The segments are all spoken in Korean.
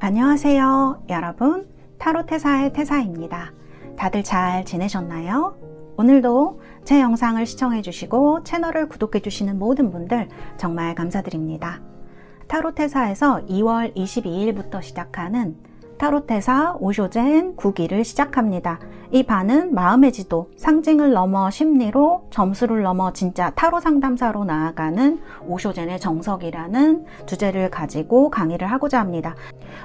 안녕하세요 여러분, 타로테사의 태사입니다. 다들 잘 지내셨나요? 오늘도 제 영상을 시청해 주시고 채널을 구독해 주시는 모든 분들 정말 감사드립니다. 타로테사에서 2월 22일부터 시작하는 타로테사 오쇼젠 9기를 시작합니다. 이 반은 마음의 지도, 상징을 넘어 심리로, 점수를 넘어 진짜 타로 상담사로 나아가는 오쇼젠의 정석이라는 주제를 가지고 강의를 하고자 합니다.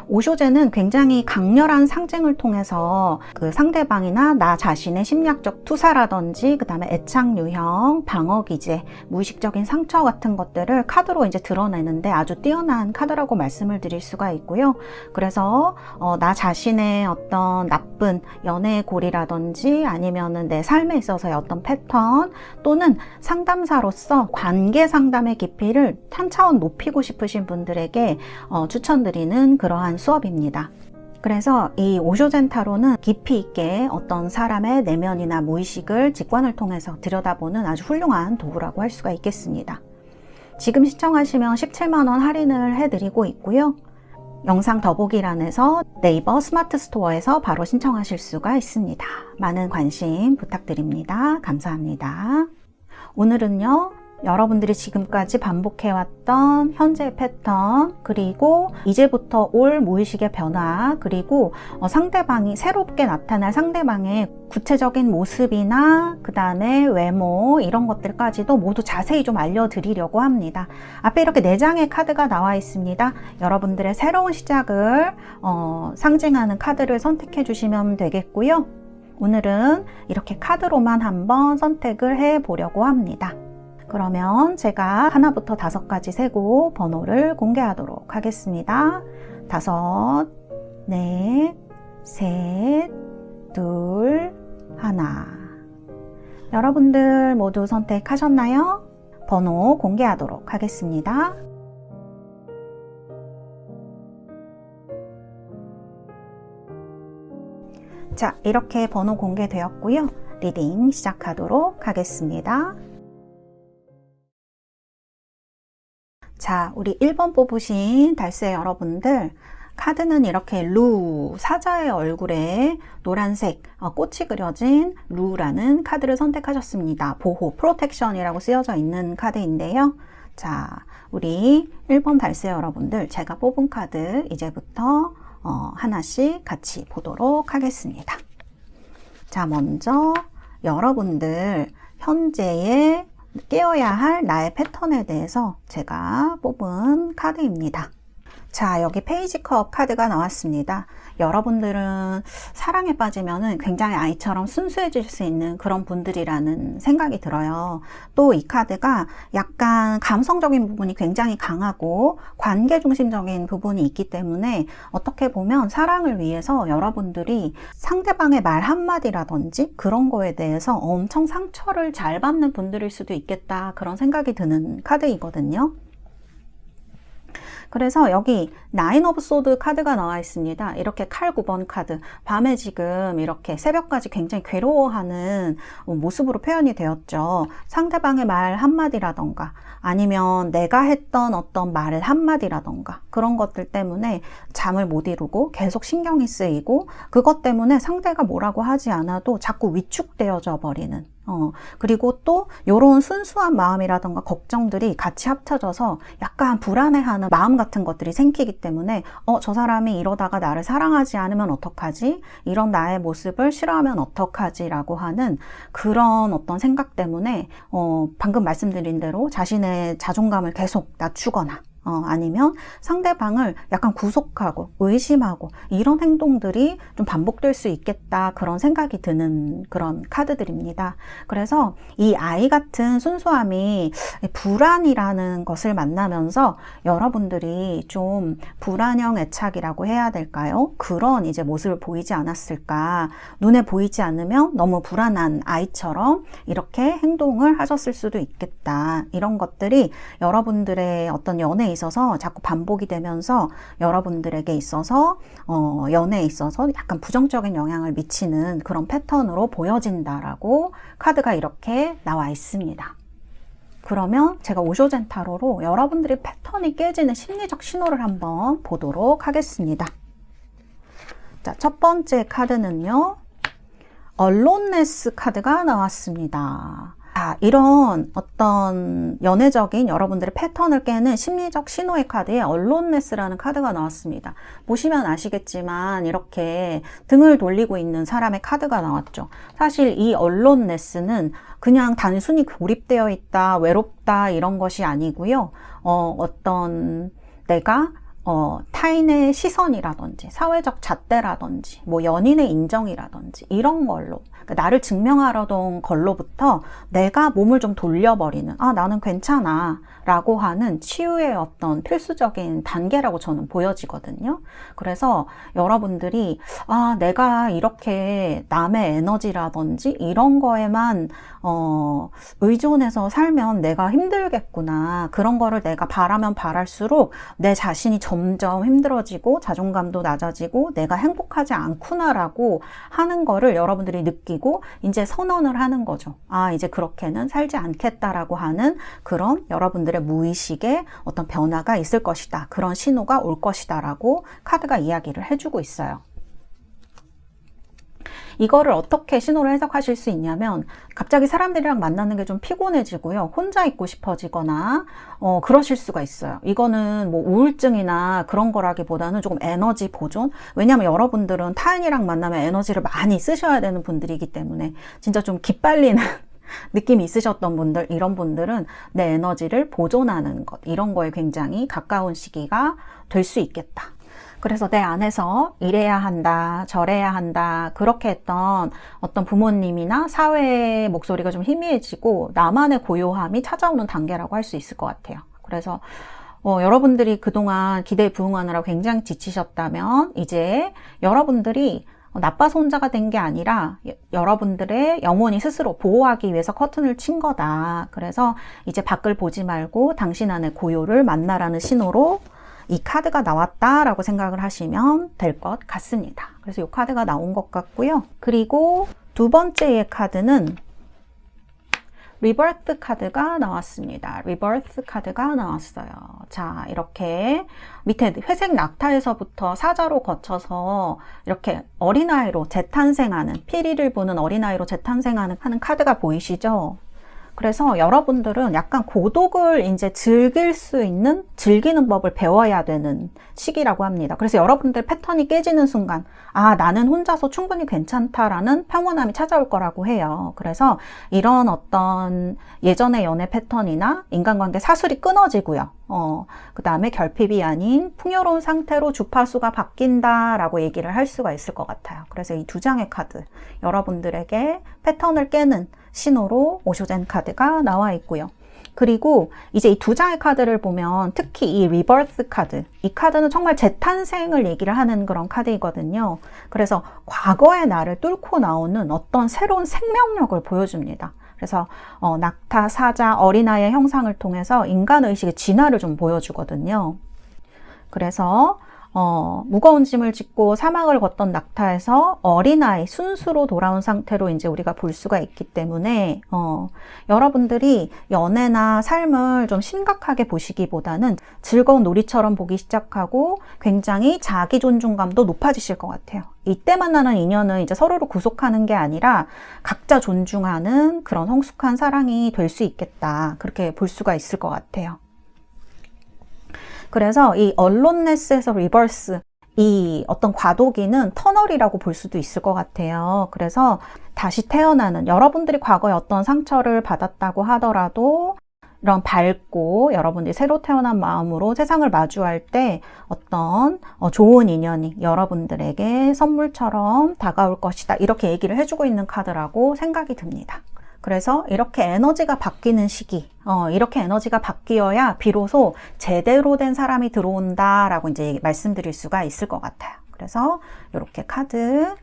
오쇼젠은 굉장히 강렬한 상징을 통해서 그 상대방이나 나 자신의 심리학적 투사라든지 그 다음에 애착 유형, 방어 기제, 무의식적인 상처 같은 것들을 카드로 이제 드러내는데 아주 뛰어난 카드라고 말씀을 드릴 수가 있고요. 그래서 나 자신의 어떤 나쁜 연애의 고리라든지 아니면은 내 삶에 있어서의 어떤 패턴 또는 상담사로서 관계 상담의 깊이를 한 차원 높이고 싶으신 분들에게 추천드리는 그러한 수업입니다. 그래서 이 오쇼젠 타로는 깊이 있게 어떤 사람의 내면이나 무의식을 직관을 통해서 들여다보는 아주 훌륭한 도구라고 할 수가 있겠습니다. 지금 시청하시면 17만원 할인을 해드리고 있고요. 영상 더보기란에서 네이버 스마트 스토어에서 바로 신청하실 수가 있습니다. 많은 관심 부탁드립니다. 감사합니다. 오늘은요, 여러분들이 지금까지 반복해왔던 현재의 패턴, 그리고 이제부터 올 무의식의 변화, 그리고 상대방이 새롭게 나타날 상대방의 구체적인 모습이나 그 다음에 외모 이런 것들까지도 모두 자세히 좀 알려드리려고 합니다. 앞에 이렇게 4장의 카드가 나와 있습니다. 여러분들의 새로운 시작을 상징하는 카드를 선택해 주시면 되겠고요. 오늘은 이렇게 카드로만 한번 선택을 해 보려고 합니다. 그러면 제가 하나부터 5까지 세고 번호를 공개하도록 하겠습니다. 5, 4, 셋, 둘, 하나. 여러분들 모두 선택하셨나요? 번호 공개하도록 하겠습니다. 자, 이렇게 번호 공개되었고요. 리딩 시작하도록 하겠습니다. 자, 우리 1번 뽑으신 달새 여러분들, 카드는 이렇게 루, 사자의 얼굴에 노란색 꽃이 그려진 루라는 카드를 선택하셨습니다. 보호, 프로텍션이라고 쓰여져 있는 카드인데요. 자, 우리 1번 달새 여러분들, 제가 뽑은 카드 이제부터 하나씩 같이 보도록 하겠습니다. 자, 먼저 여러분들 현재의 깨어야 할 나의 패턴에 대해서 제가 뽑은 카드입니다. 자, 여기 페이지 컵 카드가 나왔습니다. 여러분들은 사랑에 빠지면은 굉장히 아이처럼 순수해질 수 있는 그런 분들이라는 생각이 들어요. 또 이 카드가 약간 감성적인 부분이 굉장히 강하고 관계 중심적인 부분이 있기 때문에 어떻게 보면 사랑을 위해서 여러분들이 상대방의 말 한마디라든지 그런 거에 대해서 엄청 상처를 잘 받는 분들일 수도 있겠다, 그런 생각이 드는 카드이거든요. 그래서 여기 나인 오브 소드 카드가 나와 있습니다. 이렇게 칼 9번 카드, 밤에 지금 이렇게 새벽까지 굉장히 괴로워하는 모습으로 표현이 되었죠. 상대방의 말 한마디라던가 아니면 내가 했던 어떤 말 한마디라던가 그런 것들 때문에 잠을 못 이루고 계속 신경이 쓰이고, 그것 때문에 상대가 뭐라고 하지 않아도 자꾸 위축되어져 버리는, 그리고 또 이런 순수한 마음이라던가 걱정들이 같이 합쳐져서 약간 불안해하는 마음 같은 것들이 생기기 때문에 저 사람이 이러다가 나를 사랑하지 않으면 어떡하지? 이런 나의 모습을 싫어하면 어떡하지? 라고 하는 그런 어떤 생각 때문에 방금 말씀드린 대로 자신의 자존감을 계속 낮추거나 아니면 상대방을 약간 구속하고 의심하고 이런 행동들이 좀 반복될 수 있겠다, 그런 생각이 드는 그런 카드들입니다. 그래서 이 아이 같은 순수함이 불안이라는 것을 만나면서 여러분들이 좀 불안형 애착이라고 해야 될까요? 그런 이제 모습을 보이지 않았을까. 눈에 보이지 않으면 너무 불안한 아이처럼 이렇게 행동을 하셨을 수도 있겠다. 이런 것들이 여러분들의 어떤 연애에 있어서 자꾸 반복이 되면서 여러분들에게 있어서 연애에 있어서 약간 부정적인 영향을 미치는 그런 패턴으로 보여진다라고 카드가 이렇게 나와 있습니다. 그러면 제가 오쇼젠 타로로 여러분들이 패턴이 깨지는 심리적 신호를 한번 보도록 하겠습니다. 자, 첫 번째 카드는요. 언론네스 카드가 나왔습니다. 자, 이런 어떤 연애적인 여러분들의 패턴을 깨는 심리적 신호의 카드에 언론네스라는 카드가 나왔습니다. 보시면 아시겠지만 이렇게 등을 돌리고 있는 사람의 카드가 나왔죠. 사실 이 언론네스는 그냥 단순히 고립되어 있다, 외롭다 이런 것이 아니고요. 어떤 내가 타인의 시선이라든지 사회적 잣대라든지 뭐 연인의 인정이라든지 이런 걸로 그러니까 나를 증명하려던 걸로부터 내가 몸을 좀 돌려버리는 나는 괜찮아 라고 하는 치유의 어떤 필수적인 단계라고 저는 보여지거든요. 그래서 여러분들이 내가 이렇게 남의 에너지라든지 이런 거에만 의존해서 살면 내가 힘들겠구나. 그런 거를 내가 바라면 바랄수록 내 자신이 점점 힘들어지고 자존감도 낮아지고 내가 행복하지 않구나라고 하는 거를 여러분들이 느끼고 이제 선언을 하는 거죠. 이제 그렇게는 살지 않겠다라고 하는 그런 여러분들의 무의식의 어떤 변화가 있을 것이다. 그런 신호가 올 것이다 라고 카드가 이야기를 해주고 있어요. 이거를 어떻게 신호를 해석하실 수 있냐면 갑자기 사람들이랑 만나는 게 좀 피곤해지고요. 혼자 있고 싶어지거나 그러실 수가 있어요. 이거는 뭐 우울증이나 그런 거라기보다는 조금 에너지 보존? 왜냐하면 여러분들은 타인이랑 만나면 에너지를 많이 쓰셔야 되는 분들이기 때문에 진짜 좀 기빨리는 느낌이 있으셨던 분들, 이런 분들은 내 에너지를 보존하는 것, 이런 거에 굉장히 가까운 시기가 될 수 있겠다. 그래서 내 안에서 이래야 한다, 저래야 한다, 그렇게 했던 어떤 부모님이나 사회의 목소리가 좀 희미해지고 나만의 고요함이 찾아오는 단계라고 할 수 있을 것 같아요. 그래서 여러분들이 그동안 기대에 부응하느라 굉장히 지치셨다면 이제 여러분들이 나빠서 혼자가 된 게 아니라 여러분들의 영혼이 스스로 보호하기 위해서 커튼을 친 거다. 그래서 이제 밖을 보지 말고 당신 안의 고요를 만나라는 신호로 이 카드가 나왔다라고 생각을 하시면 될 것 같습니다. 그래서 이 카드가 나온 것 같고요. 그리고 두 번째의 카드는 리버스 카드가 나왔습니다. 리버스 카드가 나왔어요. 자, 이렇게 밑에 회색 낙타에서부터 사자로 거쳐서 이렇게 어린아이로 재탄생하는, 피리를 부는 어린아이로 재탄생하는 카드가 보이시죠? 그래서 여러분들은 약간 고독을 이제 즐기는 법을 배워야 되는 시기라고 합니다. 그래서 여러분들 패턴이 깨지는 순간, 나는 혼자서 충분히 괜찮다라는 평온함이 찾아올 거라고 해요. 그래서 이런 어떤 예전의 연애 패턴이나 인간관계 사슬이 끊어지고요. 그 다음에 결핍이 아닌 풍요로운 상태로 주파수가 바뀐다라고 얘기를 할 수가 있을 것 같아요. 그래서 이 두 장의 카드, 여러분들에게 패턴을 깨는 신호로 오쇼젠 카드가 나와 있고요. 그리고 이제 이 두 장의 카드를 보면 특히 이 리버스 카드, 이 카드는 정말 재탄생을 얘기를 하는 그런 카드이거든요. 그래서 과거의 나를 뚫고 나오는 어떤 새로운 생명력을 보여줍니다. 그래서 낙타, 사자, 어린아이의 형상을 통해서 인간의식의 진화를 좀 보여주거든요. 그래서 무거운 짐을 짓고 사막을 걷던 낙타에서 어린아이, 순수로 돌아온 상태로 이제 우리가 볼 수가 있기 때문에 여러분들이 연애나 삶을 좀 심각하게 보시기보다는 즐거운 놀이처럼 보기 시작하고 굉장히 자기 존중감도 높아지실 것 같아요. 이때 만나는 인연은 이제 서로를 구속하는 게 아니라 각자 존중하는 그런 성숙한 사랑이 될 수 있겠다. 그렇게 볼 수가 있을 것 같아요. 그래서 이 언론네스에서 리버스, 이 어떤 과도기는 터널이라고 볼 수도 있을 것 같아요. 그래서 다시 태어나는, 여러분들이 과거에 어떤 상처를 받았다고 하더라도 이런 밝고 여러분들이 새로 태어난 마음으로 세상을 마주할 때 어떤 좋은 인연이 여러분들에게 선물처럼 다가올 것이다. 이렇게 얘기를 해주고 있는 카드라고 생각이 듭니다. 그래서 이렇게 에너지가 바뀌는 시기, 이렇게 에너지가 바뀌어야 비로소 제대로 된 사람이 들어온다라고 이제 말씀드릴 수가 있을 것 같아요. 그래서 이렇게 카드,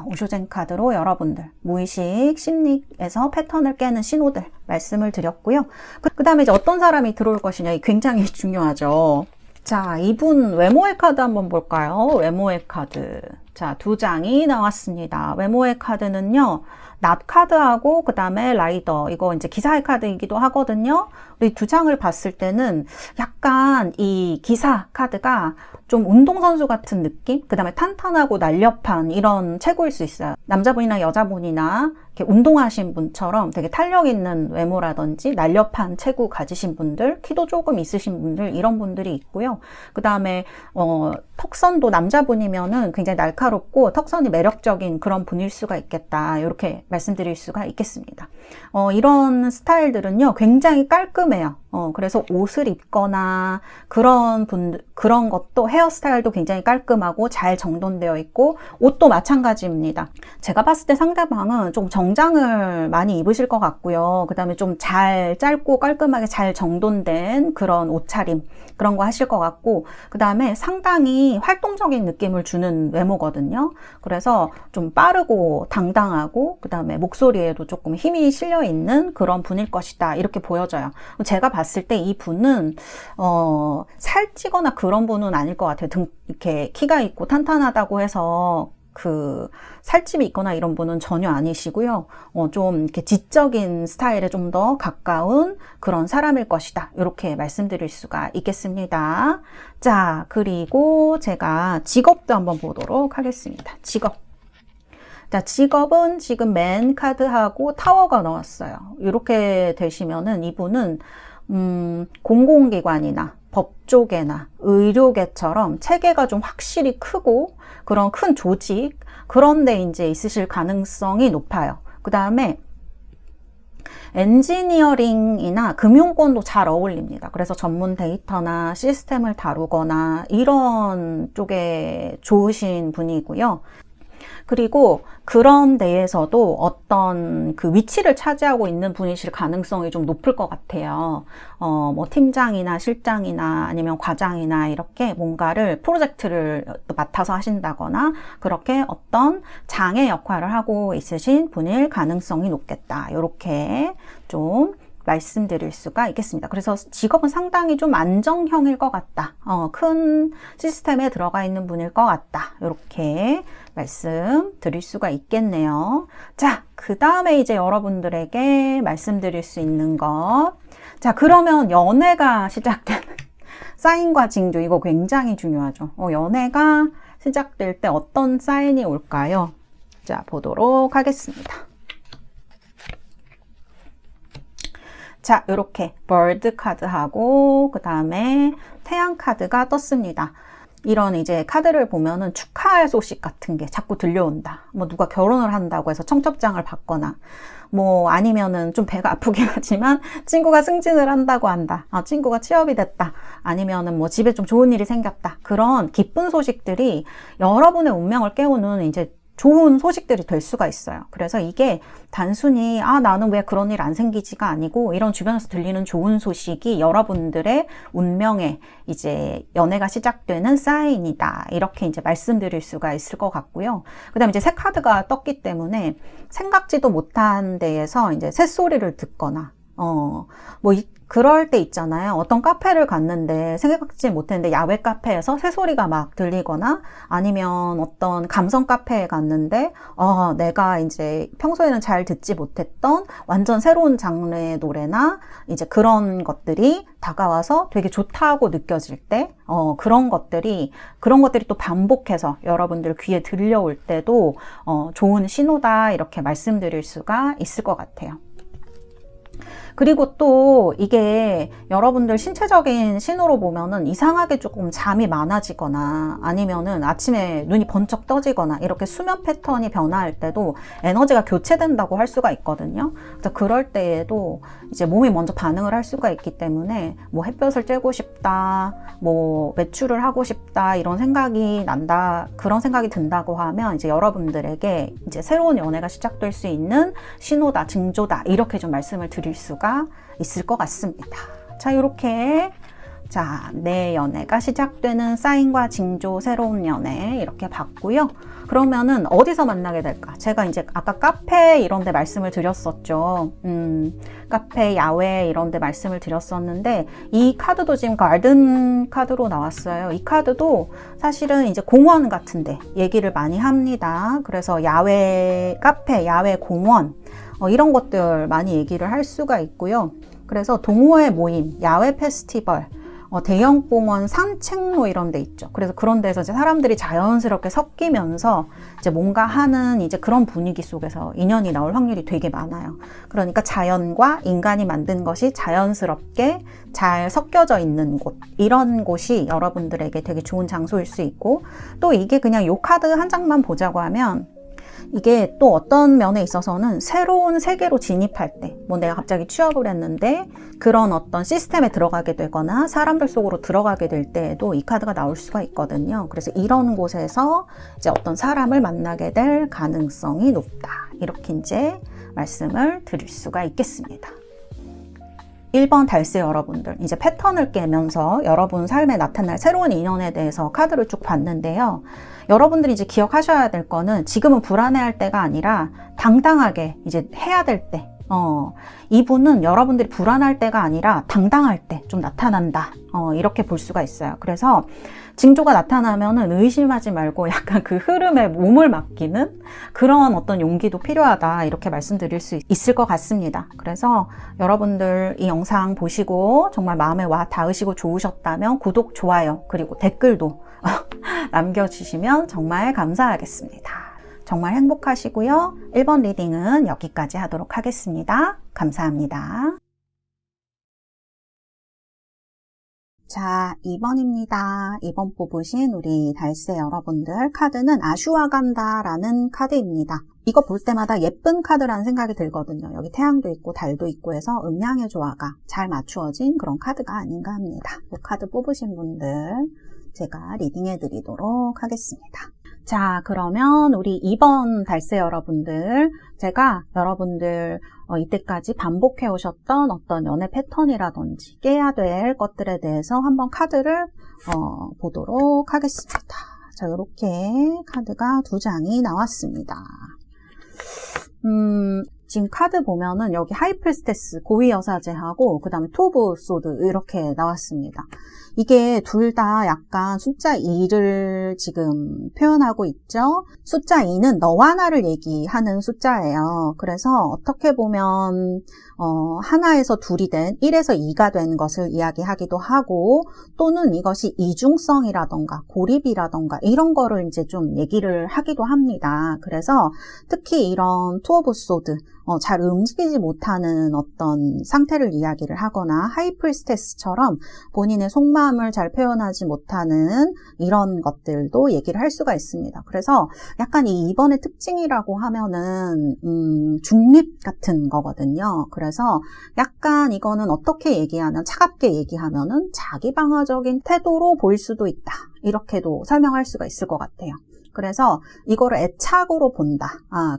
오쇼젠 카드로 여러분들 무의식 심리에서 패턴을 깨는 신호들 말씀을 드렸고요. 그 다음에 이제 어떤 사람이 들어올 것이냐, 굉장히 중요하죠. 자, 이분 외모의 카드 한번 볼까요? 외모의 카드. 자, 두 장이 나왔습니다. 외모의 카드는요, 낫 카드하고 그 다음에 라이더, 이거 이제 기사의 카드이기도 하거든요. 우리 두 장을 봤을 때는 약간 이 기사 카드가 좀 운동선수 같은 느낌? 그 다음에 탄탄하고 날렵한 이런 체구일 수 있어요. 남자분이나 여자분이나 이렇게 운동하신 분처럼 되게 탄력 있는 외모라든지 날렵한 체구 가지신 분들, 키도 조금 있으신 분들, 이런 분들이 있고요. 그 다음에 턱선도 남자분이면은 굉장히 날카롭고 턱선이 매력적인 그런 분일 수가 있겠다. 이렇게 말씀드릴 수가 있겠습니다. 이런 스타일들은요, 굉장히 깔끔해요. 그래서 옷을 입거나 그런 것도 헤어스타일도 굉장히 깔끔하고 잘 정돈되어 있고, 옷도 마찬가지입니다. 제가 봤을 때 상대방은 좀 정장을 많이 입으실 것 같고요. 그 다음에 좀 잘 짧고 깔끔하게 잘 정돈된 그런 옷차림, 그런 거 하실 것 같고, 그 다음에 상당히 활동적인 느낌을 주는 외모거든요. 그래서 좀 빠르고 당당하고, 그 다음에 목소리에도 조금 힘이 실려 있는 그런 분일 것이다. 이렇게 보여져요. 제가 봤을 때 이 분은 살찌거나 그런 분은 아닐 것 같아요. 이렇게 키가 있고 탄탄하다고 해서 그 살집이 있거나 이런 분은 전혀 아니시고요. 좀 이렇게 지적인 스타일에 좀 더 가까운 그런 사람일 것이다. 이렇게 말씀드릴 수가 있겠습니다. 자, 그리고 제가 직업도 한번 보도록 하겠습니다. 직업. 자, 직업은 지금 맨 카드하고 타워가 나왔어요. 이렇게 되시면은 이분은 공공기관이나 법조계나 의료계처럼 체계가 좀 확실히 크고 그런 큰 조직, 그런 데 이제 있으실 가능성이 높아요. 그 다음에 엔지니어링이나 금융권도 잘 어울립니다. 그래서 전문 데이터나 시스템을 다루거나 이런 쪽에 좋으신 분이고요. 그리고 그런 데에서도 어떤 그 위치를 차지하고 있는 분이실 가능성이 좀 높을 것 같아요. 뭐 팀장이나 실장이나 아니면 과장이나 이렇게 뭔가를 프로젝트를 맡아서 하신다거나 그렇게 어떤 장의 역할을 하고 있으신 분일 가능성이 높겠다. 이렇게 좀 말씀드릴 수가 있겠습니다. 그래서 직업은 상당히 좀 안정형일 것 같다. 큰 시스템에 들어가 있는 분일 것 같다. 이렇게 말씀드릴 수가 있겠네요. 자, 그 다음에 이제 여러분들에게 말씀드릴 수 있는 것. 자, 그러면 연애가 시작되는 사인과 징조, 이거 굉장히 중요하죠. 연애가 시작될 때 어떤 사인이 올까요? 자, 보도록 하겠습니다. 자, 이렇게 bird 카드하고 그 다음에 태양 카드가 떴습니다. 이런 이제 카드를 보면은 축하할 소식 같은 게 자꾸 들려온다. 뭐 누가 결혼을 한다고 해서 청첩장을 받거나, 뭐 아니면은 좀 배가 아프긴 하지만 친구가 승진을 한다고 한다. 친구가 취업이 됐다. 아니면은 뭐 집에 좀 좋은 일이 생겼다. 그런 기쁜 소식들이 여러분의 운명을 깨우는 이제 좋은 소식들이 될 수가 있어요. 그래서 이게 단순히 나는 왜 그런 일 안 생기지가 아니고, 이런 주변에서 들리는 좋은 소식이 여러분들의 운명에 이제 연애가 시작되는 사인이다. 이렇게 이제 말씀드릴 수가 있을 것 같고요. 그 다음에 이제 새 카드가 떴기 때문에 생각지도 못한 데에서 이제 새소리를 듣거나, 그럴 때 있잖아요. 어떤 카페를 갔는데 생각지 못했는데 야외 카페에서 새소리가 막 들리거나, 아니면 어떤 감성 카페에 갔는데 내가 이제 평소에는 잘 듣지 못했던 완전 새로운 장르의 노래나 이제 그런 것들이 다가와서 되게 좋다고 느껴질 때, 그런 것들이 또 반복해서 여러분들 귀에 들려올 때도 좋은 신호다, 이렇게 말씀드릴 수가 있을 것 같아요. 그리고 또 이게 여러분들 신체적인 신호로 보면은 이상하게 조금 잠이 많아지거나, 아니면은 아침에 눈이 번쩍 떠지거나, 이렇게 수면 패턴이 변화할 때도 에너지가 교체된다고 할 수가 있거든요. 그래서 그럴 때에도 이제 몸이 먼저 반응을 할 수가 있기 때문에, 뭐 햇볕을 쬐고 싶다, 뭐 외출을 하고 싶다, 이런 생각이 난다, 그런 생각이 든다고 하면 이제 여러분들에게 이제 새로운 연애가 시작될 수 있는 신호다, 징조다, 이렇게 좀 말씀을 드릴 수가 있을 것 같습니다. 자, 이렇게 자, 내 연애가 시작되는 사인과 징조, 새로운 연애 이렇게 봤고요. 그러면은 어디서 만나게 될까? 제가 이제 아까 카페 이런 데 말씀을 드렸었죠. 카페, 야외 이런 데 말씀을 드렸었는데 이 카드도 지금 가든 카드로 나왔어요. 이 카드도 사실은 이제 공원 같은 데 얘기를 많이 합니다. 그래서 야외 카페, 야외 공원 이런 것들 많이 얘기를 할 수가 있고요. 그래서 동호회 모임, 야외 페스티벌, 대형 공원, 산책로 이런 데 있죠. 그래서 그런 데서 이제 사람들이 자연스럽게 섞이면서 이제 뭔가 하는 이제 그런 분위기 속에서 인연이 나올 확률이 되게 많아요. 그러니까 자연과 인간이 만든 것이 자연스럽게 잘 섞여져 있는 곳, 이런 곳이 여러분들에게 되게 좋은 장소일 수 있고, 또 이게 그냥 요 카드 한 장만 보자고 하면 이게 또 어떤 면에 있어서는 새로운 세계로 진입할 때, 뭐 내가 갑자기 취업을 했는데 그런 어떤 시스템에 들어가게 되거나 사람들 속으로 들어가게 될 때에도 이 카드가 나올 수가 있거든요. 그래서 이런 곳에서 이제 어떤 사람을 만나게 될 가능성이 높다. 이렇게 이제 말씀을 드릴 수가 있겠습니다. 1번 달세 여러분들, 이제 패턴을 깨면서 여러분 삶에 나타날 새로운 인연에 대해서 카드를 쭉 봤는데요. 여러분들이 이제 기억하셔야 될 거는 지금은 불안해할 때가 아니라 당당하게 이제 해야 될 때, 이분은 여러분들이 불안할 때가 아니라 당당할 때 좀 나타난다. 이렇게 볼 수가 있어요. 그래서 징조가 나타나면은 의심하지 말고 약간 그 흐름에 몸을 맡기는 그런 어떤 용기도 필요하다. 이렇게 말씀드릴 수 있을 것 같습니다. 그래서 여러분들 이 영상 보시고 정말 마음에 와 닿으시고 좋으셨다면 구독, 좋아요, 그리고 댓글도 남겨주시면 정말 감사하겠습니다. 정말 행복하시고요. 1번 리딩은 여기까지 하도록 하겠습니다. 감사합니다. 자, 2번입니다. 2번 뽑으신 우리 달세 여러분들, 카드는 아슈와간다라는 카드입니다. 이거 볼 때마다 예쁜 카드라는 생각이 들거든요. 여기 태양도 있고 달도 있고 해서 음양의 조화가 잘 맞추어진 그런 카드가 아닌가 합니다. 이 카드 뽑으신 분들 제가 리딩해 드리도록 하겠습니다. 자, 그러면 우리 2번 달세 여러분들, 제가 여러분들 이때까지 반복해 오셨던 어떤 연애 패턴이라든지 깨야 될 것들에 대해서 한번 카드를 보도록 하겠습니다. 자, 이렇게 카드가 2장이 나왔습니다. 지금 카드 보면은 여기 하이프리스테스, 고위여사제하고 그 다음에 투브 소드 이렇게 나왔습니다. 이게 둘 다 약간 숫자 2를 지금 표현하고 있죠. 숫자 2는 너와 나를 얘기하는 숫자예요. 그래서 어떻게 보면 하나에서 둘이 된 1에서 2가 된 것을 이야기하기도 하고, 또는 이것이 이중성이라던가 고립이라던가 이런 거를 이제 좀 얘기를 하기도 합니다. 그래서 특히 이런 투 오브 소드, 잘 움직이지 못하는 어떤 상태를 이야기를 하거나 하이프리스테스처럼 본인의 속마음을 잘 표현하지 못하는 이런 것들도 얘기를 할 수가 있습니다. 그래서 약간 이 2번의 특징이라고 하면은 중립 같은 거거든요. 그래서 약간 이거는 어떻게 얘기하면, 차갑게 얘기하면은 자기 방어적인 태도로 보일 수도 있다. 이렇게도 설명할 수가 있을 것 같아요. 그래서 이거를 애착으로 본다.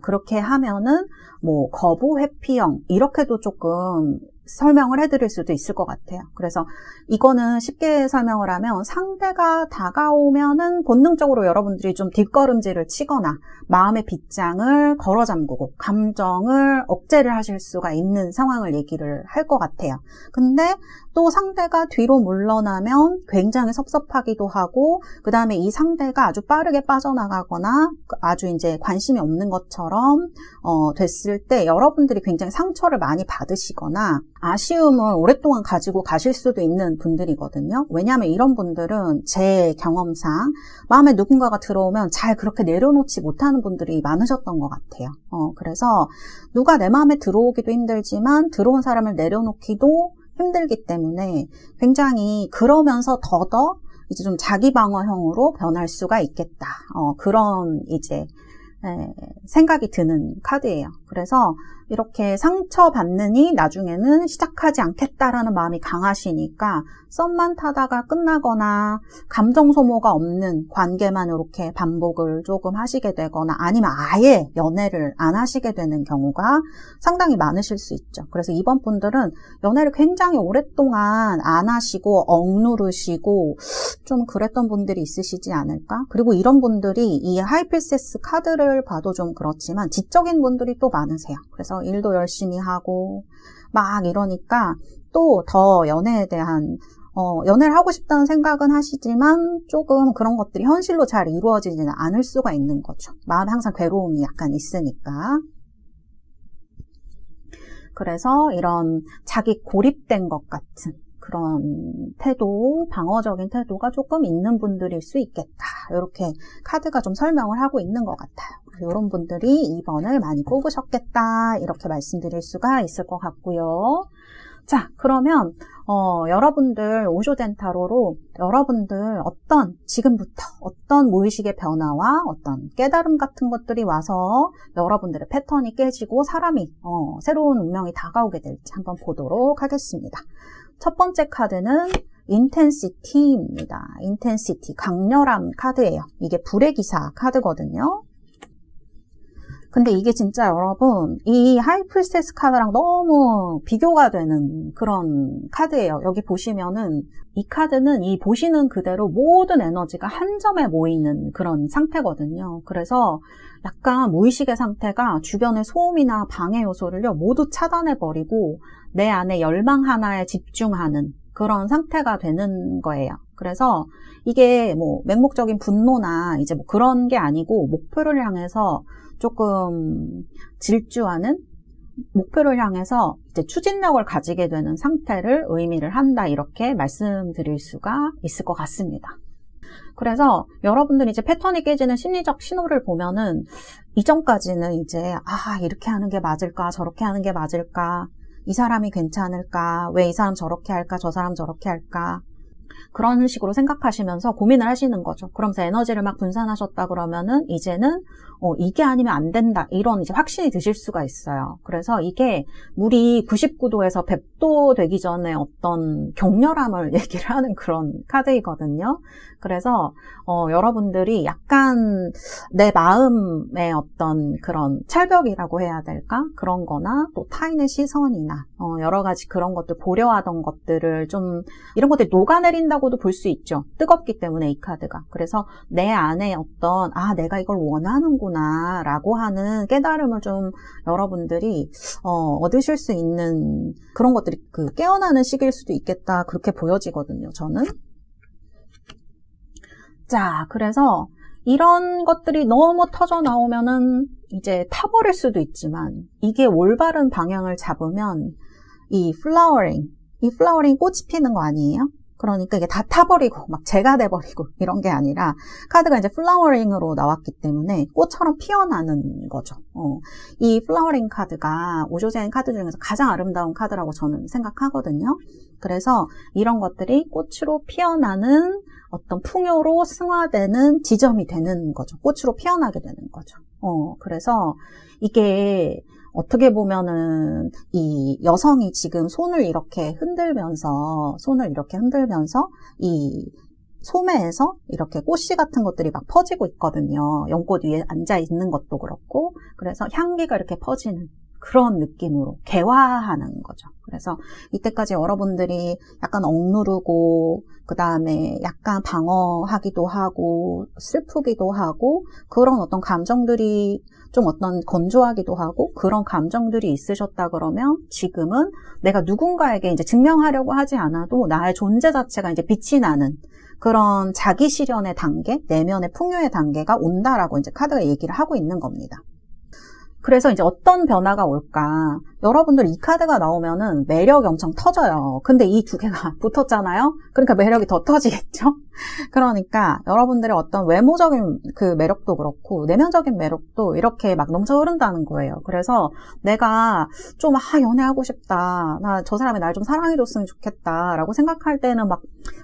그렇게 하면은 뭐 거부 회피형 이렇게도 조금 설명을 해드릴 수도 있을 것 같아요. 그래서 이거는 쉽게 설명을 하면 상대가 다가오면은 본능적으로 여러분들이 좀 뒷걸음질을 치거나 마음의 빗장을 걸어 잠그고 감정을 억제를 하실 수가 있는 상황을 얘기를 할 것 같아요. 근데 또 상대가 뒤로 물러나면 굉장히 섭섭하기도 하고, 그 다음에 이 상대가 아주 빠르게 빠져나가거나 아주 이제 관심이 없는 것처럼 됐을 때 여러분들이 굉장히 상처를 많이 받으시거나 아쉬움을 오랫동안 가지고 가실 수도 있는 분들이거든요. 왜냐하면 이런 분들은 제 경험상 마음에 누군가가 들어오면 잘 그렇게 내려놓지 못하는 분들이 많으셨던 것 같아요. 그래서 누가 내 마음에 들어오기도 힘들지만 들어온 사람을 내려놓기도 힘들기 때문에 굉장히 그러면서 더더 이제 좀 자기 방어형으로 변할 수가 있겠다. 그런 이제 생각이 드는 카드예요. 그래서 그래서 이렇게 상처받느니 나중에는 시작하지 않겠다라는 마음이 강하시니까 썸만 타다가 끝나거나 감정 소모가 없는 관계만 이렇게 반복을 조금 하시게 되거나 아니면 아예 연애를 안 하시게 되는 경우가 상당히 많으실 수 있죠. 그래서 이번 분들은 연애를 굉장히 오랫동안 안 하시고 억누르시고 좀 그랬던 분들이 있으시지 않을까? 그리고 이런 분들이 이 하이프리세스 카드를 봐도 좀 그렇지만 지적인 분들이 또 많으세요. 그래서 일도 열심히 하고 막 이러니까 또 더 연애에 대한 연애를 하고 싶다는 생각은 하시지만 조금 그런 것들이 현실로 잘 이루어지지는 않을 수가 있는 거죠. 마음에 항상 괴로움이 약간 있으니까. 그래서 이런 자기 고립된 것 같은 그런 태도, 방어적인 태도가 조금 있는 분들일 수 있겠다. 이렇게 카드가 좀 설명을 하고 있는 것 같아요. 이런 분들이 2번을 많이 뽑으셨겠다. 이렇게 말씀드릴 수가 있을 것 같고요. 자, 그러면 여러분들 오쇼젠 타로로 여러분들 지금부터 어떤 무의식의 변화와 어떤 깨달음 같은 것들이 와서 여러분들의 패턴이 깨지고 사람이 새로운 운명이 다가오게 될지 한번 보도록 하겠습니다. 첫 번째 카드는 인텐시티입니다. 인텐시티, 강렬함 카드예요. 이게 불의 기사 카드거든요. 근데 이게 진짜 여러분 이 하이프리세스 카드랑 너무 비교가 되는 그런 카드예요. 여기 보시면은 이 카드는 이 보시는 그대로 모든 에너지가 한 점에 모이는 그런 상태거든요. 그래서 약간 무의식의 상태가 주변의 소음이나 방해 요소를요 모두 차단해버리고 내 안에 열망 하나에 집중하는 그런 상태가 되는 거예요. 그래서 이게 뭐 맹목적인 분노나 이제 뭐 그런 게 아니고 목표를 향해서 조금 질주하는 목표를 향해서 이제 추진력을 가지게 되는 상태를 의미를 한다. 이렇게 말씀드릴 수가 있을 것 같습니다. 그래서 여러분들이 이제 패턴이 깨지는 심리적 신호를 보면은 이전까지는 이제 이렇게 하는 게 맞을까? 저렇게 하는 게 맞을까? 이 사람이 괜찮을까? 왜 이 사람 저렇게 할까? 저 사람 저렇게 할까? 그런 식으로 생각하시면서 고민을 하시는 거죠. 그러면서 에너지를 막 분산하셨다 그러면은 이제는 이게 아니면 안 된다 이런 이제 확신이 드실 수가 있어요. 그래서 이게 물이 99도에서 100도 되기 전에 어떤 격렬함을 얘기를 하는 그런 카드이거든요. 그래서 여러분들이 약간 내 마음의 어떤 그런 철벽이라고 해야 될까? 그런 거나 또 타인의 시선이나 여러 가지 그런 것들 고려하던 것들을 좀 이런 것들이 녹아내린다고도 볼 수 있죠. 뜨겁기 때문에 이 카드가. 그래서 내 안에 어떤 내가 이걸 원하는구나 라고 하는 깨달음을 좀 여러분들이 얻으실 수 있는 그런 것들이 깨어나는 시기일 수도 있겠다 그렇게 보여지거든요. 저는. 자, 그래서 이런 것들이 너무 터져 나오면은 이제 타버릴 수도 있지만 이게 올바른 방향을 잡으면 이 플라워링 꽃이 피는 거 아니에요? 그러니까 이게 다 타버리고 막 재가 돼버리고 이런 게 아니라 카드가 이제 플라워링으로 나왔기 때문에 꽃처럼 피어나는 거죠. 이 플라워링 카드가 오쇼젠 카드 중에서 가장 아름다운 카드라고 저는 생각하거든요. 그래서 이런 것들이 꽃으로 피어나는 어떤 풍요로 승화되는 지점이 되는 거죠. 꽃으로 피어나게 되는 거죠. 그래서 이게 어떻게 보면은 이 여성이 지금 손을 이렇게 흔들면서 이 소매에서 이렇게 꽃씨 같은 것들이 막 퍼지고 있거든요. 연꽃 위에 앉아 있는 것도 그렇고 그래서 향기가 이렇게 퍼지는 그런 느낌으로 개화하는 거죠. 그래서 이때까지 여러분들이 약간 억누르고 그 다음에 약간 방어하기도 하고 슬프기도 하고 그런 어떤 감정들이 좀 어떤 건조하기도 하고 그런 감정들이 있으셨다 그러면 지금은 내가 누군가에게 이제 증명하려고 하지 않아도 나의 존재 자체가 이제 빛이 나는 그런 자기 실현의 단계, 내면의 풍요의 단계가 온다라고 이제 카드가 얘기를 하고 있는 겁니다. 그래서 이제 어떤 변화가 올까? 여러분들 이 카드가 나오면은 매력이 엄청 터져요. 근데 이 두 개가 붙었잖아요? 그러니까 매력이 더 터지겠죠? 그러니까 여러분들의 어떤 외모적인 그 매력도 그렇고 내면적인 매력도 이렇게 막 넘쳐 흐른다는 거예요. 그래서 내가 좀 연애하고 싶다. 나 저 사람이 날 좀 사랑해줬으면 좋겠다. 라고 생각할 때는 막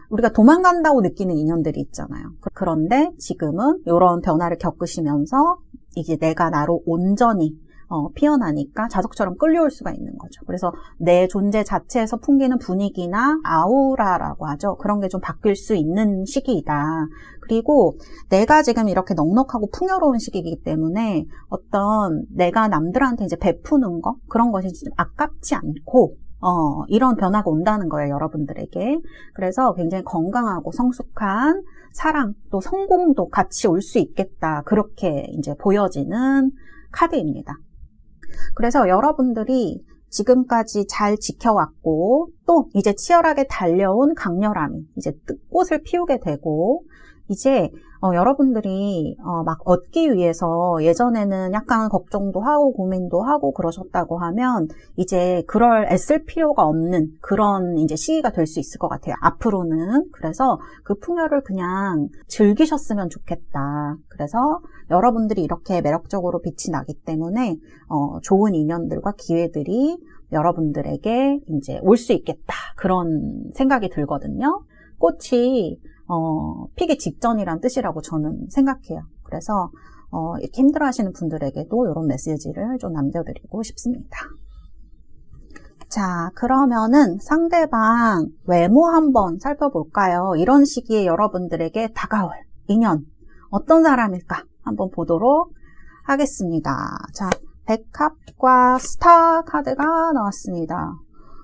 우리가 도망간다고 느끼는 인연들이 있잖아요. 그런데 지금은 이런 변화를 겪으시면서 이제 내가 나로 온전히 피어나니까 자석처럼 끌려올 수가 있는 거죠. 그래서 내 존재 자체에서 풍기는 분위기나 아우라라고 하죠. 그런 게 좀 바뀔 수 있는 시기이다. 그리고 내가 지금 이렇게 넉넉하고 풍요로운 시기이기 때문에 어떤 내가 남들한테 이제 베푸는 거 그런 것이 좀 아깝지 않고 이런 변화가 온다는 거예요, 여러분들에게. 그래서 굉장히 건강하고 성숙한 사랑 또 성공도 같이 올 수 있겠다. 그렇게 이제 보여지는 카드입니다. 그래서 여러분들이 지금까지 잘 지켜왔고 또 이제 치열하게 달려온 강렬함이 이제 꽃을 피우게 되고 이제 여러분들이 막 얻기 위해서 예전에는 약간 걱정도 하고 고민도 하고 그러셨다고 하면 이제 그럴 애쓸 필요가 없는 그런 이제 시기가 될 수 있을 것 같아요. 앞으로는. 그래서 그 풍요를 그냥 즐기셨으면 좋겠다. 그래서 여러분들이 이렇게 매력적으로 빛이 나기 때문에 좋은 인연들과 기회들이 여러분들에게 이제 올 수 있겠다. 그런 생각이 들거든요. 꽃이 피기 직전이란 뜻이라고 저는 생각해요. 그래서 이렇게 힘들어하시는 분들에게도 이런 메시지를 좀 남겨드리고 싶습니다. 자, 그러면은 상대방 외모 한번 살펴볼까요? 이런 시기에 여러분들에게 다가올 인연 어떤 사람일까 한번 보도록 하겠습니다. 자, 백합과 스타 카드가 나왔습니다.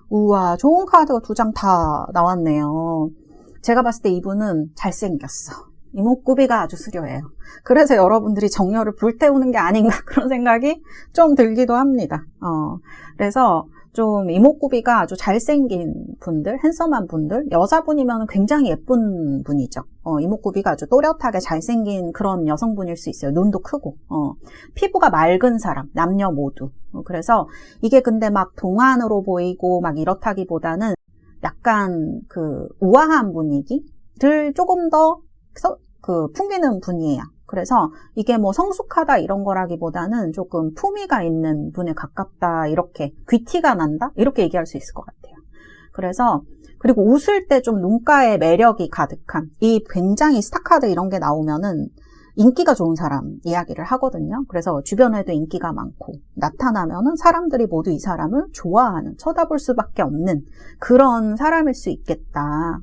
우와, 좋은 카드가 2장 다 나왔네요. 제가 봤을 때 이분은 잘생겼어. 이목구비가 아주 수려해요. 그래서 여러분들이 정열을 불태우는 게 아닌가 그런 생각이 좀 들기도 합니다. 그래서 좀 이목구비가 아주 잘생긴 분들, 핸섬한 분들, 여자분이면 굉장히 예쁜 분이죠. 이목구비가 아주 또렷하게 잘생긴 그런 여성분일 수 있어요. 눈도 크고, 피부가 맑은 사람, 남녀 모두. 그래서 이게 근데 막 동안으로 보이고 막 이렇다기보다는 약간 그 우아한 분위기를 조금 더 풍기는 분이에요. 그래서 이게 뭐 성숙하다 이런 거라기보다는 조금 품위가 있는 분에 가깝다, 이렇게 귀티가 난다 이렇게 얘기할 수 있을 것 같아요. 그래서 그리고 웃을 때 좀 눈가에 매력이 가득한, 이 굉장히 스타카드 이런 게 나오면은 인기가 좋은 사람 이야기를 하거든요. 그래서 주변에도 인기가 많고 나타나면은 사람들이 모두 이 사람을 좋아하는, 쳐다볼 수밖에 없는 그런 사람일 수 있겠다.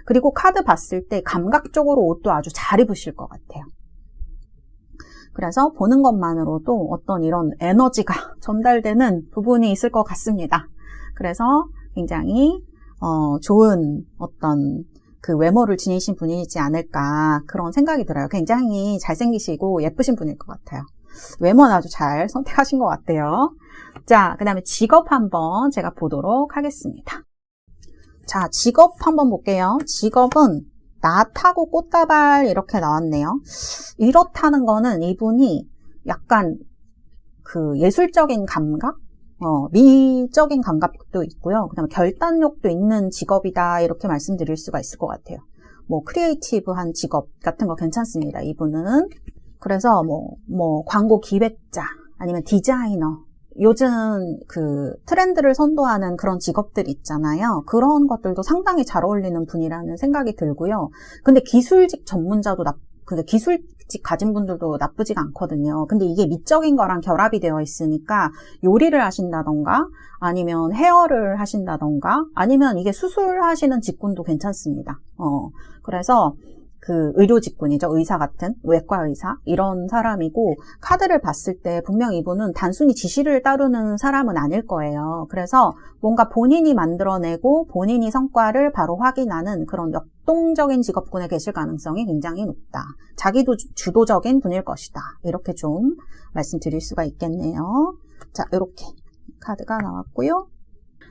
그리고 카드 봤을 때 감각적으로 옷도 아주 잘 입으실 것 같아요. 그래서 보는 것만으로도 어떤 이런 에너지가 전달되는 부분이 있을 것 같습니다. 그래서 굉장히 좋은 어떤 그 외모를 지니신 분이지 않을까 그런 생각이 들어요. 굉장히 잘생기시고 예쁘신 분일 것 같아요. 외모는 아주 잘 선택하신 것 같아요. 자, 그 다음에 직업 한번 제가 보도록 하겠습니다. 자, 직업 한번 볼게요. 직업은 낫하고 꽃다발 이렇게 나왔네요. 이렇다는 거는 이분이 약간 그 예술적인 감각? 미적인 감각도 있고요. 그 다음에 결단력도 있는 직업이다 이렇게 말씀드릴 수가 있을 것 같아요. 뭐 크리에이티브한 직업 같은 거 괜찮습니다. 이분은. 그래서 뭐 광고 기획자 아니면 디자이너, 요즘 그 트렌드를 선도하는 그런 직업들 있잖아요. 그런 것들도 상당히 잘 어울리는 분이라는 생각이 들고요. 근데 기술직 전문자도 근데 기술직 가진 분들도 나쁘지가 않거든요. 근데 이게 미적인 거랑 결합이 되어 있으니까 요리를 하신다던가 아니면 헤어를 하신다던가 아니면 이게 수술하시는 직군도 괜찮습니다. 그래서 그 의료 직군이죠. 의사 같은 외과 의사 이런 사람이고, 카드를 봤을 때 분명 이분은 단순히 지시를 따르는 사람은 아닐 거예요. 그래서 뭔가 본인이 만들어내고 본인이 성과를 바로 확인하는 그런 역동적인 직업군에 계실 가능성이 굉장히 높다. 자기도 주도적인 분일 것이다. 이렇게 좀 말씀드릴 수가 있겠네요. 자, 이렇게 카드가 나왔고요.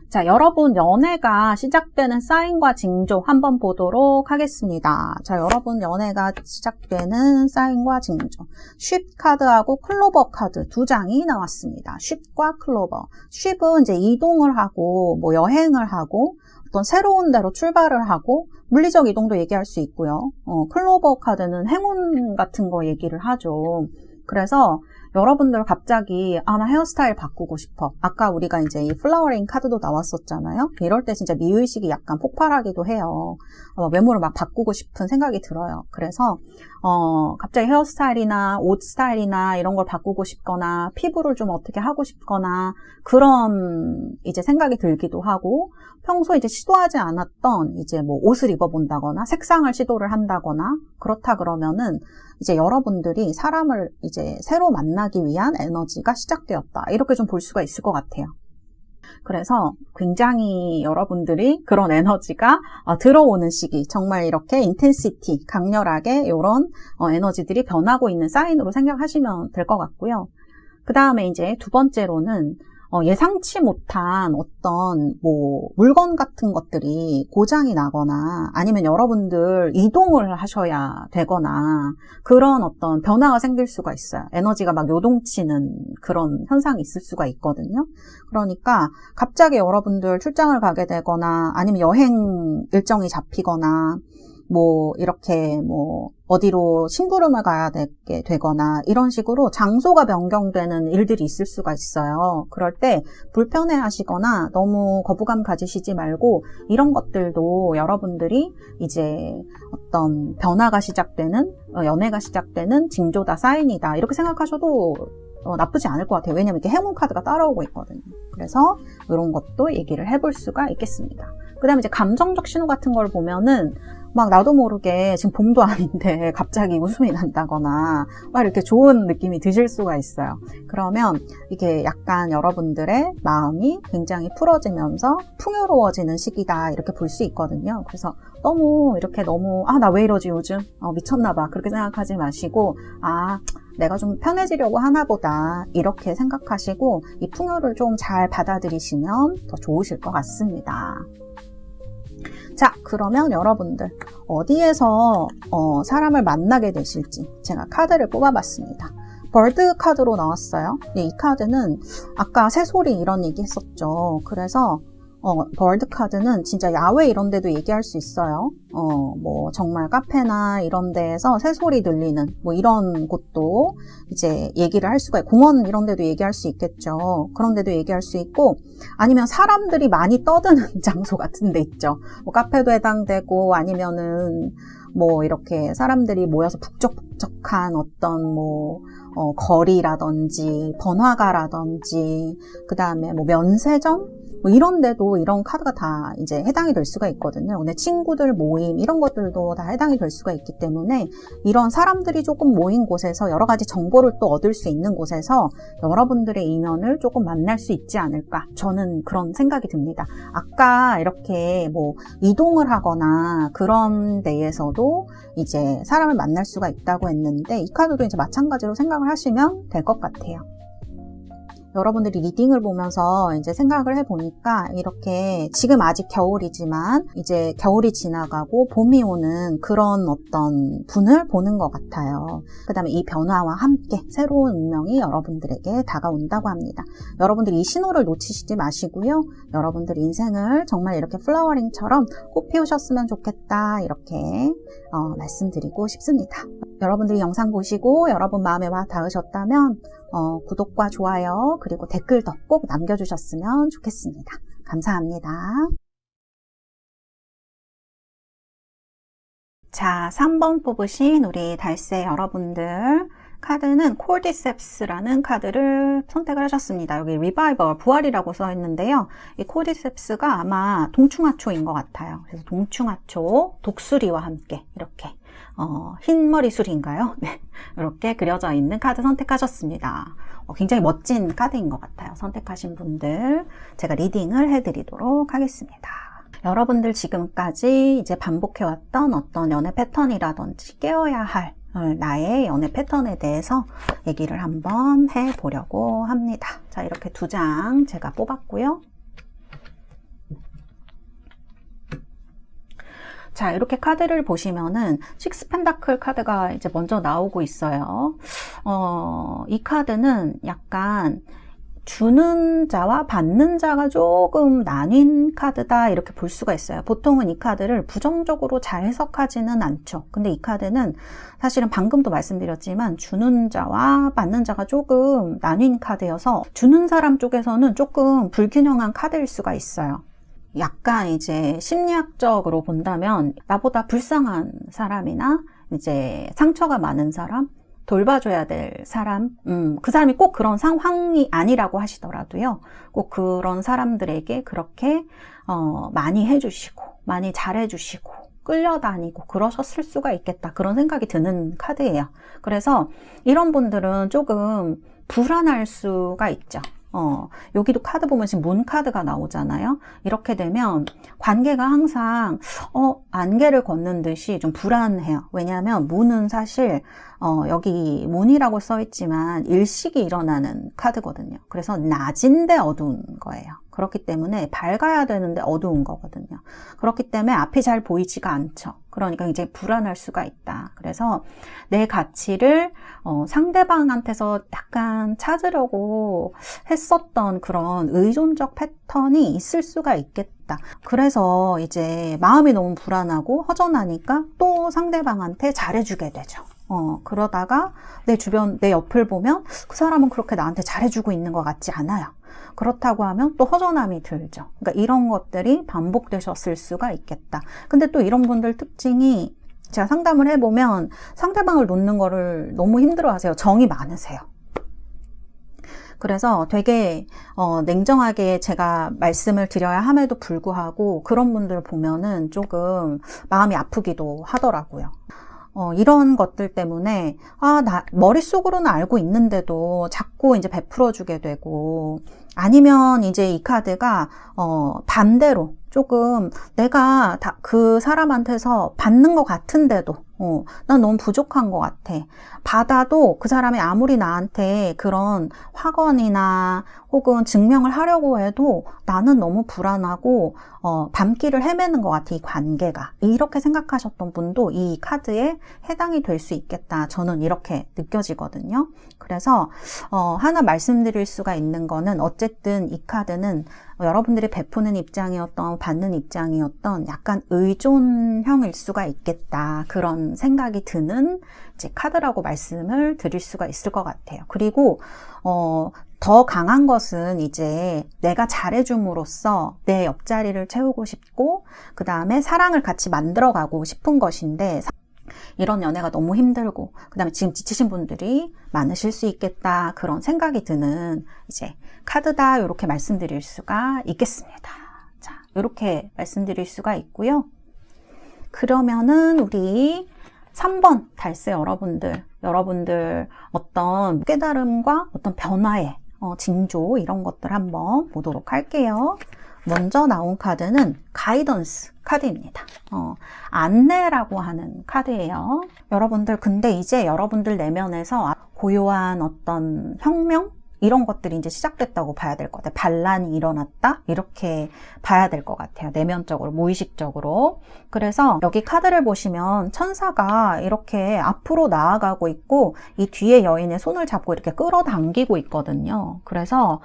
자, 여러분 연애가 시작되는 사인과 징조 한번 보도록 하겠습니다. 자, 여러분 연애가 시작되는 사인과 징조. 쉽 카드하고 클로버 카드 2장이 나왔습니다. 쉽과 클로버. 쉽은 이제 이동을 하고 뭐 여행을 하고 어떤 새로운 데로 출발을 하고 물리적 이동도 얘기할 수 있고요. 클로버 카드는 행운 같은 거 얘기를 하죠. 그래서 여러분들 갑자기 나 헤어스타일 바꾸고 싶어. 아까 우리가 이제 이 플라워링 카드도 나왔었잖아요. 이럴 때 진짜 미의식이 약간 폭발하기도 해요. 외모를 막 바꾸고 싶은 생각이 들어요. 그래서 갑자기 헤어스타일이나 옷 스타일이나 이런 걸 바꾸고 싶거나 피부를 좀 어떻게 하고 싶거나 그런 이제 생각이 들기도 하고 평소에 이제 시도하지 않았던 이제 뭐 옷을 입어본다거나 색상을 시도를 한다거나 그렇다 그러면은 이제 여러분들이 사람을 이제 새로 만나기 위한 에너지가 시작되었다. 이렇게 좀 볼 수가 있을 것 같아요. 그래서 굉장히 여러분들이 그런 에너지가 들어오는 시기, 정말 이렇게 인텐시티, 강렬하게 이런 에너지들이 변하고 있는 사인으로 생각하시면 될 것 같고요. 그 다음에 이제 두 번째로는 예상치 못한 어떤 뭐 물건 같은 것들이 고장이 나거나 아니면 여러분들 이동을 하셔야 되거나 그런 어떤 변화가 생길 수가 있어요. 에너지가 막 요동치는 그런 현상이 있을 수가 있거든요. 그러니까 갑자기 여러분들 출장을 가게 되거나 아니면 여행 일정이 잡히거나 뭐 이렇게 뭐 어디로 심부름을 가야 되게 되거나 이런 식으로 장소가 변경되는 일들이 있을 수가 있어요. 그럴 때 불편해 하시거나 너무 거부감 가지시지 말고 이런 것들도 여러분들이 이제 어떤 변화가 시작되는 연애가 시작되는 징조다, 사인이다 이렇게 생각하셔도 나쁘지 않을 것 같아요. 왜냐면 이렇게 행운 카드가 따라오고 있거든요. 그래서 이런 것도 얘기를 해볼 수가 있겠습니다. 그 다음에 이제 감정적 신호 같은 걸 보면은 막 나도 모르게 지금 봄도 아닌데 갑자기 웃음이 난다거나 막 이렇게 좋은 느낌이 드실 수가 있어요. 그러면 이게 약간 여러분들의 마음이 굉장히 풀어지면서 풍요로워지는 시기다 이렇게 볼 수 있거든요. 그래서 너무 이렇게 너무 나 왜 이러지 요즘 미쳤나 봐 그렇게 생각하지 마시고 내가 좀 편해지려고 하나 보다 이렇게 생각하시고 이 풍요를 좀 잘 받아들이시면 더 좋으실 것 같습니다. 자, 그러면 여러분들 어디에서 사람을 만나게 되실지 제가 카드를 뽑아봤습니다. 벌드 카드로 나왔어요. 이 카드는 아까 새소리 이런 얘기 했었죠. 그래서 벌드 카드는 진짜 야외 이런 데도 얘기할 수 있어요. 뭐 정말 카페나 이런 데에서 새소리 들리는 뭐 이런 곳도 이제 얘기를 할 수가 있고 공원 이런 데도 얘기할 수 있겠죠. 그런 데도 얘기할 수 있고 아니면 사람들이 많이 떠드는 장소 같은 데 있죠. 뭐 카페도 해당되고 아니면은 뭐 이렇게 사람들이 모여서 북적북적한 어떤 뭐 거리라든지 번화가라든지 그 다음에 뭐 면세점 뭐 이런 데도 이런 카드가 다 이제 해당이 될 수가 있거든요. 근데 친구들 모임 이런 것들도 다 해당이 될 수가 있기 때문에 이런 사람들이 조금 모인 곳에서 여러 가지 정보를 또 얻을 수 있는 곳에서 여러분들의 인연을 조금 만날 수 있지 않을까 저는 그런 생각이 듭니다. 아까 이렇게 뭐 이동을 하거나 그런 데에서도 이제 사람을 만날 수가 있다고 했는데 이 카드도 이제 마찬가지로 생각을 하시면 될 것 같아요. 여러분들이 리딩을 보면서 이제 생각을 해보니까 이렇게 지금 아직 겨울이지만 이제 겨울이 지나가고 봄이 오는 그런 어떤 분을 보는 것 같아요. 그 다음에 이 변화와 함께 새로운 운명이 여러분들에게 다가온다고 합니다. 여러분들이 이 신호를 놓치시지 마시고요. 여러분들 인생을 정말 이렇게 플라워링처럼 꽃 피우셨으면 좋겠다 이렇게 말씀드리고 싶습니다. 여러분들이 영상 보시고 여러분 마음에 와 닿으셨다면 구독과 좋아요 그리고 댓글도 꼭 남겨주셨으면 좋겠습니다. 감사합니다. 자, 3번 뽑으신 우리 달새 여러분들 카드는 코디셉스라는 카드를 선택을 하셨습니다. 여기 리바이벌, 부활이라고 써 있는데요. 이 코디셉스가 아마 동충하초인 것 같아요. 그래서 동충하초, 독수리와 함께 이렇게 흰머리술인가요? 네, 이렇게 그려져 있는 카드 선택하셨습니다. 굉장히 멋진 카드인 것 같아요. 선택하신 분들 제가 리딩을 해드리도록 하겠습니다. 여러분들 지금까지 이제 반복해왔던 어떤 연애 패턴이라든지 깨어야 할 나의 연애 패턴에 대해서 얘기를 한번 해보려고 합니다. 자, 이렇게 2장 제가 뽑았고요. 자, 이렇게 카드를 보시면은 식스 펜타클 카드가 이제 먼저 나오고 있어요. 이 카드는 약간 주는 자와 받는 자가 조금 나뉜 카드다 이렇게 볼 수가 있어요. 보통은 이 카드를 부정적으로 잘 해석하지는 않죠. 근데 이 카드는 사실은 방금도 말씀드렸지만 주는 자와 받는 자가 조금 나뉜 카드여서 주는 사람 쪽에서는 조금 불균형한 카드일 수가 있어요. 약간 이제 심리학적으로 본다면 나보다 불쌍한 사람이나 이제 상처가 많은 사람, 돌봐줘야 될 사람, 그 사람이 꼭 그런 상황이 아니라고 하시더라도요. 꼭 그런 사람들에게 그렇게 많이 해주시고, 많이 잘해주시고, 끌려다니고 그러셨을 수가 있겠다. 그런 생각이 드는 카드예요. 그래서 이런 분들은 조금 불안할 수가 있죠. 여기도 카드 보면 지금 문 카드가 나오잖아요. 이렇게 되면 관계가 항상 안개를 걷는 듯이 좀 불안해요. 왜냐하면 문은 사실 여기 문이라고 써 있지만 일식이 일어나는 카드거든요. 그래서 낮인데 어두운 거예요. 그렇기 때문에 밝아야 되는데 어두운 거거든요. 그렇기 때문에 앞이 잘 보이지가 않죠. 그러니까 이제 불안할 수가 있다. 그래서 내 가치를 상대방한테서 약간 찾으려고 했었던 그런 의존적 패턴이 있을 수가 있겠다. 그래서 이제 마음이 너무 불안하고 허전하니까 또 상대방한테 잘해주게 되죠. 그러다가 내 주변, 내 옆을 보면 그 사람은 그렇게 나한테 잘해주고 있는 것 같지 않아요. 그렇다고 하면 또 허전함이 들죠. 그러니까 이런 것들이 반복되셨을 수가 있겠다. 근데 또 이런 분들 특징이 제가 상담을 해보면 상대방을 놓는 거를 너무 힘들어 하세요. 정이 많으세요. 그래서 되게 냉정하게 제가 말씀을 드려야 함에도 불구하고 그런 분들 보면은 조금 마음이 아프기도 하더라고요. 이런 것들 때문에 나 머릿속으로는 알고 있는데도 자꾸 이제 베풀어주게 되고, 아니면 이제 이 카드가 반대로 조금 내가 그 사람한테서 받는 것 같은데도 난 너무 부족한 것 같아. 받아도 그 사람이 아무리 나한테 그런 확언이나 혹은 증명을 하려고 해도 나는 너무 불안하고 밤길을 헤매는 것 같아, 이 관계가. 이렇게 생각하셨던 분도 이 카드에 해당이 될 수 있겠다. 저는 이렇게 느껴지거든요. 그래서 하나 말씀드릴 수가 있는 거는 어쨌든 이 카드는 여러분들이 베푸는 입장이었던 받는 입장이었던 약간 의존형일 수가 있겠다. 그런 생각이 드는 이제 카드라고 말씀을 드릴 수가 있을 것 같아요. 그리고 더 강한 것은 이제 내가 잘해줌으로써 내 옆자리를 채우고 싶고 그 다음에 사랑을 같이 만들어가고 싶은 것인데, 이런 연애가 너무 힘들고 그 다음에 지금 지치신 분들이 많으실 수 있겠다. 그런 생각이 드는 이제 카드다. 이렇게 말씀드릴 수가 있겠습니다. 자, 이렇게 말씀드릴 수가 있고요. 그러면은 우리 3번 달세 여러분들 어떤 깨달음과 어떤 변화의 징조 이런 것들 한번 보도록 할게요. 먼저 나온 카드는 가이던스 카드입니다. 안내라고 하는 카드예요. 여러분들, 근데 이제 여러분들 내면에서 고요한 어떤 혁명? 이런 것들이 이제 시작됐다고 봐야 될 것 같아요. 반란이 일어났다? 이렇게 봐야 될 것 같아요. 내면적으로, 무의식적으로. 그래서 여기 카드를 보시면 천사가 이렇게 앞으로 나아가고 있고 이 뒤에 여인의 손을 잡고 이렇게 끌어당기고 있거든요. 그래서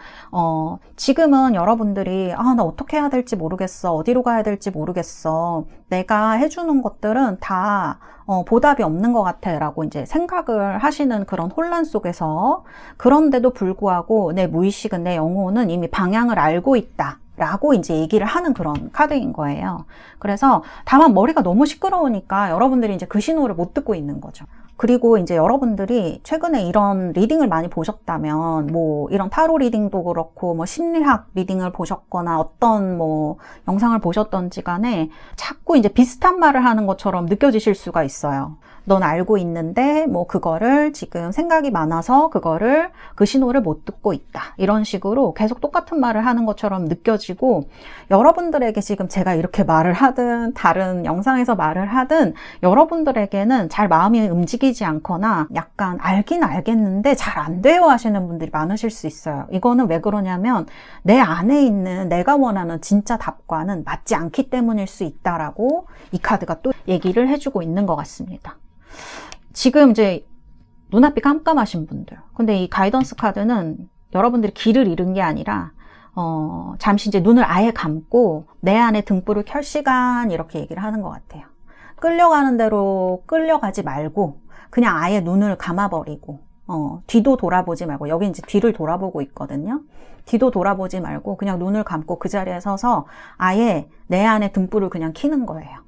지금은 여러분들이 나 어떻게 해야 될지 모르겠어. 어디로 가야 될지 모르겠어. 내가 해주는 것들은 다 보답이 없는 것 같아 라고 이제 생각을 하시는 그런 혼란 속에서, 그런데도 불구하고 내 무의식은, 내 영혼은 이미 방향을 알고 있다 라고 이제 얘기를 하는 그런 카드인 거예요. 그래서 다만 머리가 너무 시끄러우니까 여러분들이 이제 그 신호를 못 듣고 있는 거죠. 그리고 이제 여러분들이 최근에 이런 리딩을 많이 보셨다면, 뭐 이런 타로 리딩도 그렇고 뭐 심리학 리딩을 보셨거나 어떤 뭐 영상을 보셨던지 간에 자꾸 이제 비슷한 말을 하는 것처럼 느껴지실 수가 있어요. 넌 알고 있는데 뭐 그거를 지금 생각이 많아서 그 신호를 못 듣고 있다. 이런 식으로 계속 똑같은 말을 하는 것처럼 느껴지고, 여러분들에게 지금 제가 이렇게 말을 하든 다른 영상에서 말을 하든 여러분들에게는 잘 마음이 움직이지 않거나 약간 알긴 알겠는데 잘 안 돼요 하시는 분들이 많으실 수 있어요. 이거는 왜 그러냐면 내 안에 있는 내가 원하는 진짜 답과는 맞지 않기 때문일 수 있다라고 이 카드가 또 얘기를 해주고 있는 것 같습니다. 지금 이제 눈앞이 깜깜하신 분들, 근데 이 가이던스 카드는 여러분들이 길을 잃은 게 아니라 잠시 이제 눈을 아예 감고 내 안에 등불을 켤 시간, 이렇게 얘기를 하는 것 같아요. 끌려가는 대로 끌려가지 말고 그냥 아예 눈을 감아버리고 뒤도 돌아보지 말고, 여기 이제 뒤를 돌아보고 있거든요. 뒤도 돌아보지 말고 그냥 눈을 감고 그 자리에 서서 아예 내 안에 등불을 그냥 켜는 거예요.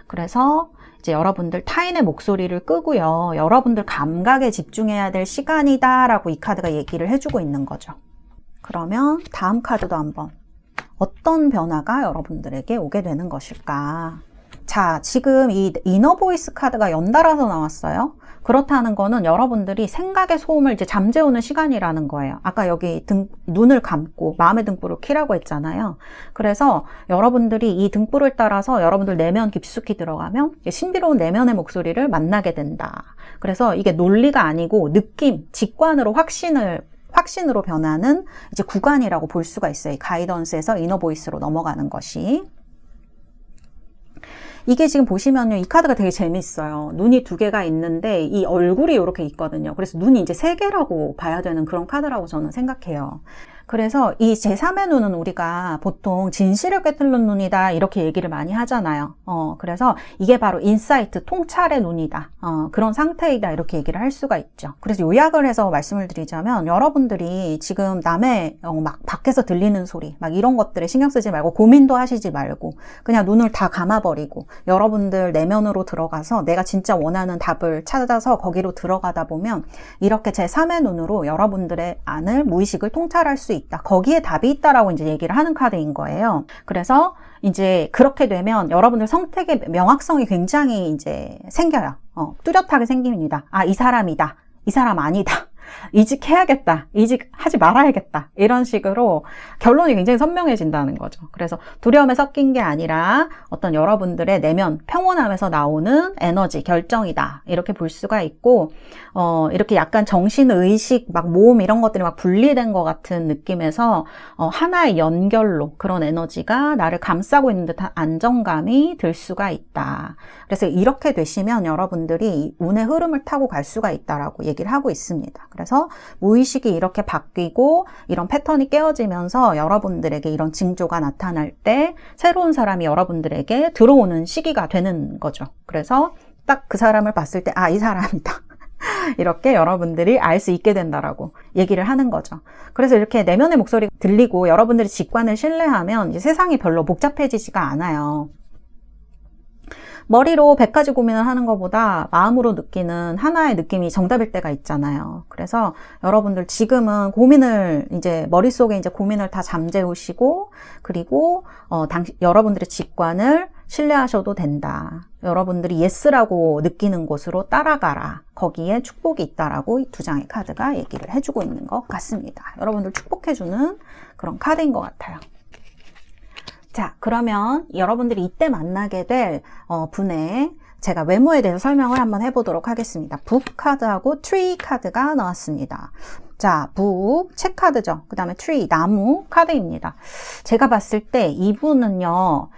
그래서 이제 여러분들 타인의 목소리를 끄고요. 여러분들 감각에 집중해야 될 시간이다라고 이 카드가 얘기를 해주고 있는 거죠. 그러면 다음 카드도 한번 어떤 변화가 여러분들에게 오게 되는 것일까? 자, 지금 이 이너 보이스 카드가 연달아서 나왔어요. 그렇다는 거는 여러분들이 생각의 소음을 이제 잠재우는 시간이라는 거예요. 아까 여기 눈을 감고 마음의 등불을 켜라고 했잖아요. 그래서 여러분들이 이 등불을 따라서 여러분들 내면 깊숙이 들어가면 신비로운 내면의 목소리를 만나게 된다. 그래서 이게 논리가 아니고 느낌, 직관으로 확신으로 변하는 이제 구간이라고 볼 수가 있어요. 이 가이던스에서 이너 보이스로 넘어가는 것이. 이게 지금 보시면요, 이 카드가 되게 재밌어요. 눈이 두 개가 있는데 이 얼굴이 이렇게 있거든요. 그래서 눈이 이제 세 개라고 봐야 되는 그런 카드라고 저는 생각해요. 그래서 이 제3의 눈은 우리가 보통 진실을 꿰뚫는 눈이다 이렇게 얘기를 많이 하잖아요. 그래서 이게 바로 인사이트, 통찰의 눈이다. 그런 상태이다 이렇게 얘기를 할 수가 있죠. 그래서 요약을 해서 말씀을 드리자면 여러분들이 지금 남의 막 밖에서 들리는 소리 막 이런 것들에 신경 쓰지 말고 고민도 하시지 말고 그냥 눈을 다 감아버리고 여러분들 내면으로 들어가서 내가 진짜 원하는 답을 찾아서 거기로 들어가다 보면 이렇게 제3의 눈으로 여러분들의 안을 무의식을 통찰할 수 있다. 거기에 답이 있다라고 이제 얘기를 하는 카드인 거예요. 그래서 이제 그렇게 되면 여러분들 선택의 명확성이 굉장히 이제 생겨요. 뚜렷하게 생깁니다. 아, 이 사람이다. 이 사람 아니다. 이직해야겠다. 이직하지 말아야겠다. 이런 식으로 결론이 굉장히 선명해진다는 거죠. 그래서 두려움에 섞인 게 아니라 어떤 여러분들의 내면 평온함에서 나오는 에너지, 결정이다. 이렇게 볼 수가 있고 이렇게 약간 정신의식, 막 몸 이런 것들이 막 분리된 것 같은 느낌에서 하나의 연결로 그런 에너지가 나를 감싸고 있는 듯한 안정감이 들 수가 있다. 그래서 이렇게 되시면 여러분들이 운의 흐름을 타고 갈 수가 있다라고 얘기를 하고 있습니다. 그래서 무의식이 이렇게 바뀌고 이런 패턴이 깨어지면서 여러분들에게 이런 징조가 나타날 때 새로운 사람이 여러분들에게 들어오는 시기가 되는 거죠. 그래서 딱 그 사람을 봤을 때 아, 이 사람이다. 이렇게 여러분들이 알 수 있게 된다라고 얘기를 하는 거죠. 그래서 이렇게 내면의 목소리가 들리고 여러분들이 직관을 신뢰하면 이제 세상이 별로 복잡해지지가 않아요. 머리로 100가지 고민을 하는 것보다 마음으로 느끼는 하나의 느낌이 정답일 때가 있잖아요. 그래서 여러분들 지금은 고민을 이제 머릿속에 이제 고민을 다 잠재우시고 그리고 여러분들의 직관을 신뢰하셔도 된다. 여러분들이 예스라고 느끼는 곳으로 따라가라. 거기에 축복이 있다라고 이 두 장의 카드가 얘기를 해주고 있는 것 같습니다. 여러분들 축복해주는 그런 카드인 것 같아요. 자, 그러면 여러분들이 이때 만나게 될 분의 제가 외모에 대해서 설명을 한번 해보도록 하겠습니다. 북 카드하고 트리 카드가 나왔습니다. 자, 북, 책 카드죠. 그 다음에 트리, 나무 카드입니다. 제가 봤을 때 이분은요,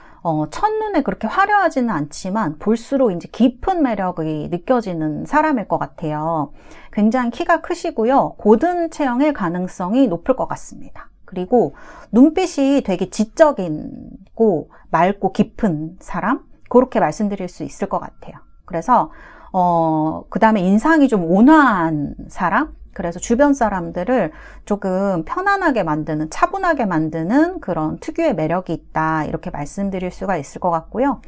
첫눈에 그렇게 화려하지는 않지만 볼수록 이제 깊은 매력이 느껴지는 사람일 것 같아요. 굉장히 키가 크시고요. 고든 체형의 가능성이 높을 것 같습니다. 그리고 눈빛이 되게 지적이고 맑고 깊은 사람? 그렇게 말씀드릴 수 있을 것 같아요. 그래서 그 다음에 인상이 좀 온화한 사람? 그래서 주변 사람들을 조금 편안하게 만드는, 차분하게 만드는 그런 특유의 매력이 있다. 이렇게 말씀드릴 수가 있을 것 같고요.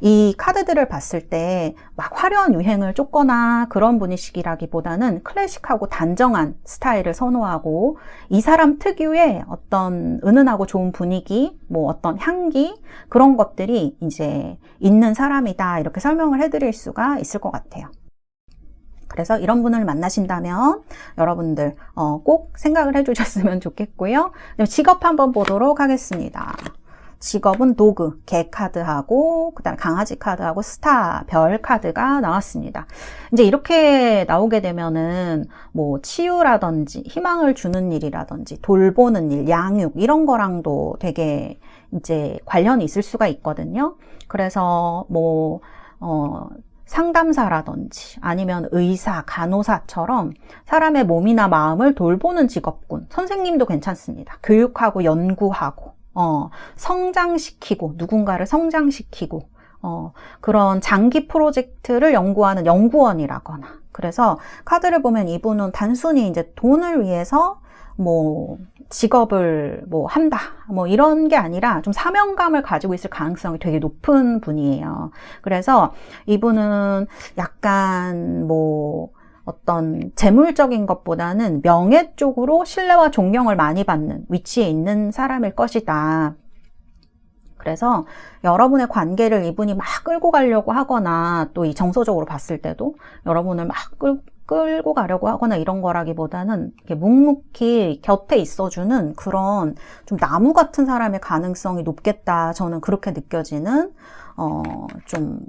이 카드들을 봤을 때 막 화려한 유행을 쫓거나 그런 분이시기라기보다는 클래식하고 단정한 스타일을 선호하고 이 사람 특유의 어떤 은은하고 좋은 분위기, 뭐 어떤 향기 그런 것들이 이제 있는 사람이다. 이렇게 설명을 해드릴 수가 있을 것 같아요. 그래서 이런 분을 만나신다면 여러분들 꼭 생각을 해주셨으면 좋겠고요. 직업 한번 보도록 하겠습니다. 직업은 도그, 개 카드하고 그 다음에 강아지 카드하고 스타, 별 카드가 나왔습니다. 이제 이렇게 나오게 되면은 뭐 치유라든지 희망을 주는 일이라든지 돌보는 일, 양육 이런 거랑도 되게 이제 관련이 있을 수가 있거든요. 그래서 뭐 상담사라든지 아니면 의사, 간호사처럼 사람의 몸이나 마음을 돌보는 직업군, 선생님도 괜찮습니다. 교육하고 연구하고 성장시키고 누군가를 성장시키고 그런 장기 프로젝트를 연구하는 연구원이라거나 그래서 카드를 보면 이분은 단순히 이제 돈을 위해서 뭐 직업을 뭐 한다 뭐 이런 게 아니라 좀 사명감을 가지고 있을 가능성이 되게 높은 분이에요. 그래서 이분은 약간 뭐 어떤 재물적인 것보다는 명예 쪽으로 신뢰와 존경을 많이 받는 위치에 있는 사람일 것이다. 그래서 여러분의 관계를 이분이 막 끌고 가려고 하거나 또 이 정서적으로 봤을 때도 여러분을 막 끌고 가려고 하거나 이런 거라기보다는 이렇게 묵묵히 곁에 있어주는 그런 좀 나무 같은 사람의 가능성이 높겠다. 저는 그렇게 느껴지는 좀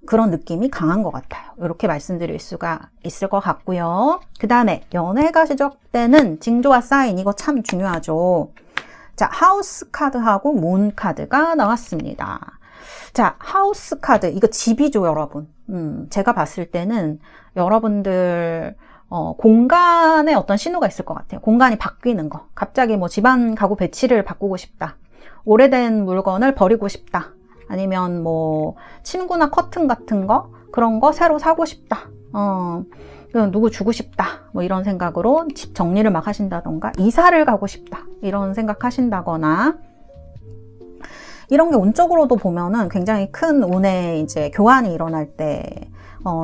그런 느낌이 강한 것 같아요. 이렇게 말씀드릴 수가 있을 것 같고요. 그 다음에 연애가 시작되는 징조와 사인, 이거 참 중요하죠. 자, 하우스 카드하고 문 카드가 나왔습니다. 자, 하우스 카드, 이거 집이죠, 여러분. 제가 봤을 때는 여러분들 공간에 어떤 신호가 있을 것 같아요. 공간이 바뀌는 거. 갑자기 뭐 집안 가구 배치를 바꾸고 싶다. 오래된 물건을 버리고 싶다. 아니면 뭐 침구나 커튼 같은 거, 그런 거 새로 사고 싶다. 누구 주고 싶다. 뭐 이런 생각으로 집 정리를 막 하신다던가, 이사를 가고 싶다. 이런 생각 하신다거나, 이런 게 운적으로도 보면은 굉장히 큰 운의 이제 교환이 일어날 때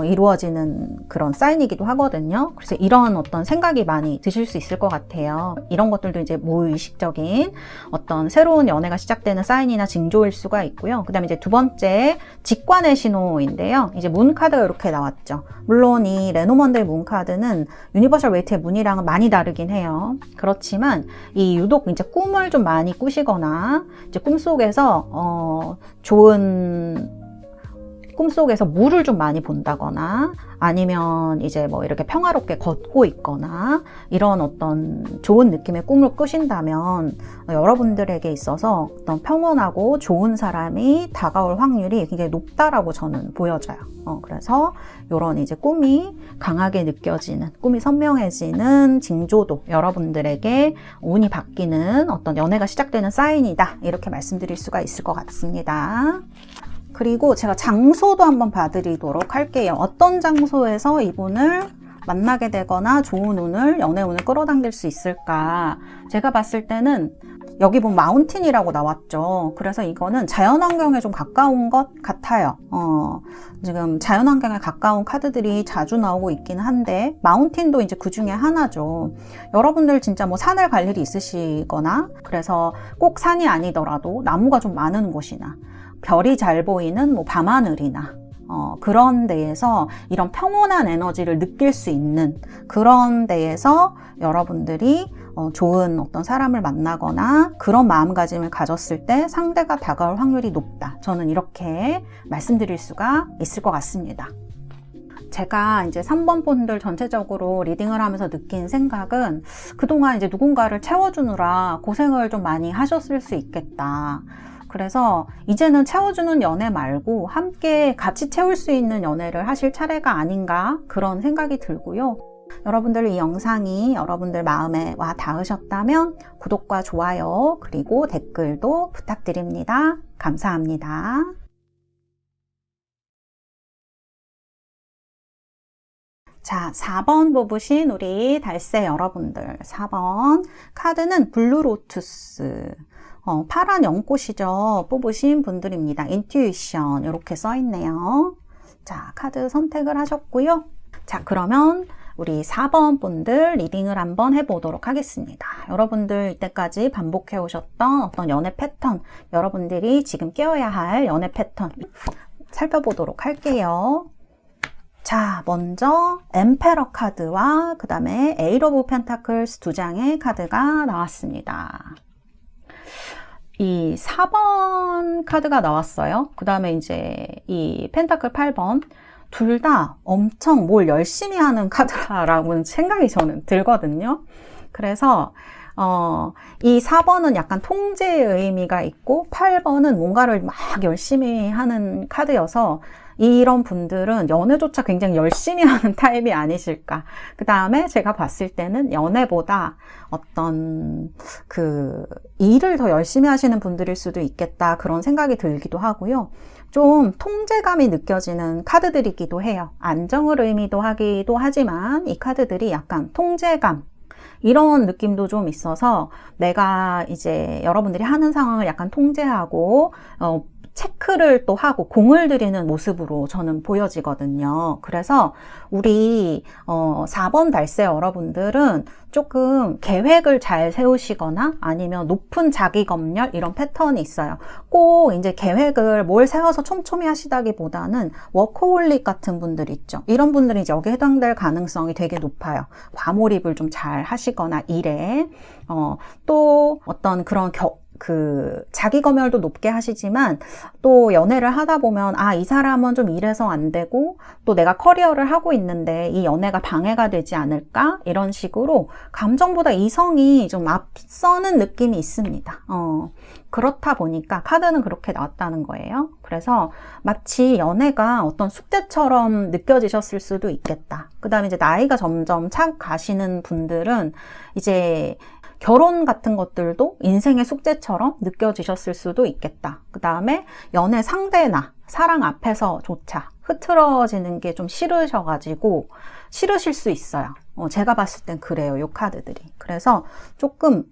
이루어지는 그런 사인이기도 하거든요. 그래서 이런 어떤 생각이 많이 드실 수 있을 것 같아요. 이런 것들도 이제 무의식적인 어떤 새로운 연애가 시작되는 사인이나 징조일 수가 있고요. 그 다음에 이제 두 번째, 직관의 신호인데요. 이제 문 카드가 이렇게 나왔죠. 물론 이 레노먼드의 문 카드는 유니버셜 웨이트의 문이랑은 많이 다르긴 해요. 그렇지만 이 유독 이제 꿈을 좀 많이 꾸시거나 이제 꿈속에서 꿈속에서 물을 좀 많이 본다거나, 아니면 이제 뭐 이렇게 평화롭게 걷고 있거나, 이런 어떤 좋은 느낌의 꿈을 꾸신다면 여러분들에게 있어서 어떤 평온하고 좋은 사람이 다가올 확률이 굉장히 높다라고 저는 보여져요. 그래서 이런 이제 꿈이 강하게 느껴지는, 꿈이 선명해지는 징조도 여러분들에게 운이 바뀌는 어떤 연애가 시작되는 사인이다, 이렇게 말씀드릴 수가 있을 것 같습니다. 그리고 제가 장소도 한번 봐드리도록 할게요. 어떤 장소에서 이분을 만나게 되거나 좋은 운을, 연애 운을 끌어당길 수 있을까? 제가 봤을 때는 여기 보면 마운틴이라고 나왔죠. 그래서 이거는 자연환경에 좀 가까운 것 같아요. 지금 자연환경에 가까운 카드들이 자주 나오고 있기는 한데, 마운틴도 이제 그 중에 하나죠. 여러분들 진짜 뭐 산을 갈 일이 있으시거나, 그래서 꼭 산이 아니더라도 나무가 좀 많은 곳이나, 별이 잘 보이는 뭐 밤하늘이나 그런 데에서 이런 평온한 에너지를 느낄 수 있는 그런 데에서 여러분들이 좋은 어떤 사람을 만나거나 그런 마음가짐을 가졌을 때 상대가 다가올 확률이 높다. 저는 이렇게 말씀드릴 수가 있을 것 같습니다. 제가 이제 3번 분들 전체적으로 리딩을 하면서 느낀 생각은, 그동안 이제 누군가를 채워주느라 고생을 좀 많이 하셨을 수 있겠다. 그래서 이제는 채워주는 연애 말고 함께 같이 채울 수 있는 연애를 하실 차례가 아닌가, 그런 생각이 들고요. 여러분들 이 영상이 여러분들 마음에 와 닿으셨다면 구독과 좋아요 그리고 댓글도 부탁드립니다. 감사합니다. 자, 4번 뽑으신 우리 달새 여러분들, 4번 카드는 블루로투스, 파란 연꽃이죠. 뽑으신 분들입니다. 인투이션 이렇게 써있네요. 자, 카드 선택을 하셨고요. 자, 그러면 우리 4번 분들 리딩을 한번 해보도록 하겠습니다. 여러분들 이때까지 반복해 오셨던 어떤 연애 패턴, 여러분들이 지금 깨어야 할 연애 패턴 살펴보도록 할게요. 자, 먼저 엠페러 카드와 그 다음에 에이트 오브 펜타클스 두 장의 카드가 나왔습니다. 이 4번 카드가 나왔어요. 그 다음에 이제 이 펜타클 8번, 둘 다 엄청 뭘 열심히 하는 카드라고 생각이 저는 들거든요. 그래서 이 4번은 약간 통제의 의미가 있고 8번은 뭔가를 막 열심히 하는 카드여서 이런 분들은 연애조차 굉장히 열심히 하는 타입이 아니실까. 그 다음에 제가 봤을 때는 연애보다 어떤 일을 더 열심히 하시는 분들일 수도 있겠다, 그런 생각이 들기도 하고요. 좀 통제감이 느껴지는 카드들이기도 해요. 안정을 의미도 하기도 하지만 이 카드들이 약간 통제감, 이런 느낌도 좀 있어서 내가 이제 여러분들이 하는 상황을 약간 통제하고 체크를 또 하고 공을 들이는 모습으로 저는 보여지거든요. 그래서 우리 4번 달세 여러분들은 조금 계획을 잘 세우시거나 아니면 높은 자기검열 이런 패턴이 있어요. 꼭 이제 계획을 뭘 세워서 촘촘히 하시다기보다는 워커홀릭 같은 분들 있죠. 이런 분들이 이제 여기에 해당될 가능성이 되게 높아요. 과몰입을 좀 잘 하시거나 일에 또 어떤 그런 자기 검열도 높게 하시지만 또 연애를 하다 보면 이 사람은 좀 이래서 안 되고 또 내가 커리어를 하고 있는데 이 연애가 방해가 되지 않을까? 이런 식으로 감정보다 이성이 좀 앞서는 느낌이 있습니다. 그렇다 보니까 카드는 그렇게 나왔다는 거예요. 그래서 마치 연애가 어떤 숙제처럼 느껴지셨을 수도 있겠다. 그 다음에 이제 나이가 점점 차 가시는 분들은 이제 결혼 같은 것들도 인생의 숙제처럼 느껴지셨을 수도 있겠다. 그 다음에 연애 상대나 사랑 앞에서조차 흐트러지는 게 좀 싫으셔가지고 싫으실 수 있어요. 제가 봤을 땐 그래요. 요 카드들이. 그래서 조금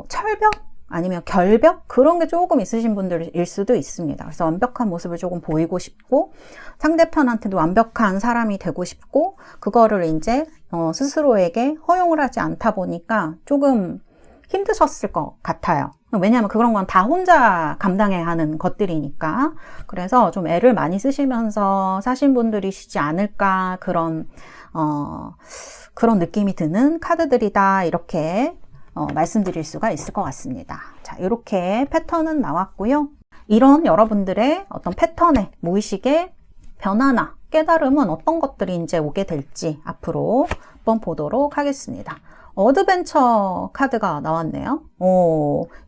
철벽? 아니면 결벽? 그런 게 조금 있으신 분들일 수도 있습니다. 그래서 완벽한 모습을 조금 보이고 싶고 상대편한테도 완벽한 사람이 되고 싶고 그거를 이제 스스로에게 허용을 하지 않다 보니까 조금 힘드셨을 것 같아요. 왜냐하면 그런 건 다 혼자 감당해야 하는 것들이니까. 그래서 좀 애를 많이 쓰시면서 사신 분들이시지 않을까 그런 느낌이 드는 카드들이다 이렇게 말씀드릴 수가 있을 것 같습니다. 자, 이렇게 패턴은 나왔고요. 이런 여러분들의 어떤 패턴의 무의식의 변화나 깨달음은 어떤 것들이 이제 오게 될지 앞으로 한번 보도록 하겠습니다. 어드벤처 카드가 나왔네요.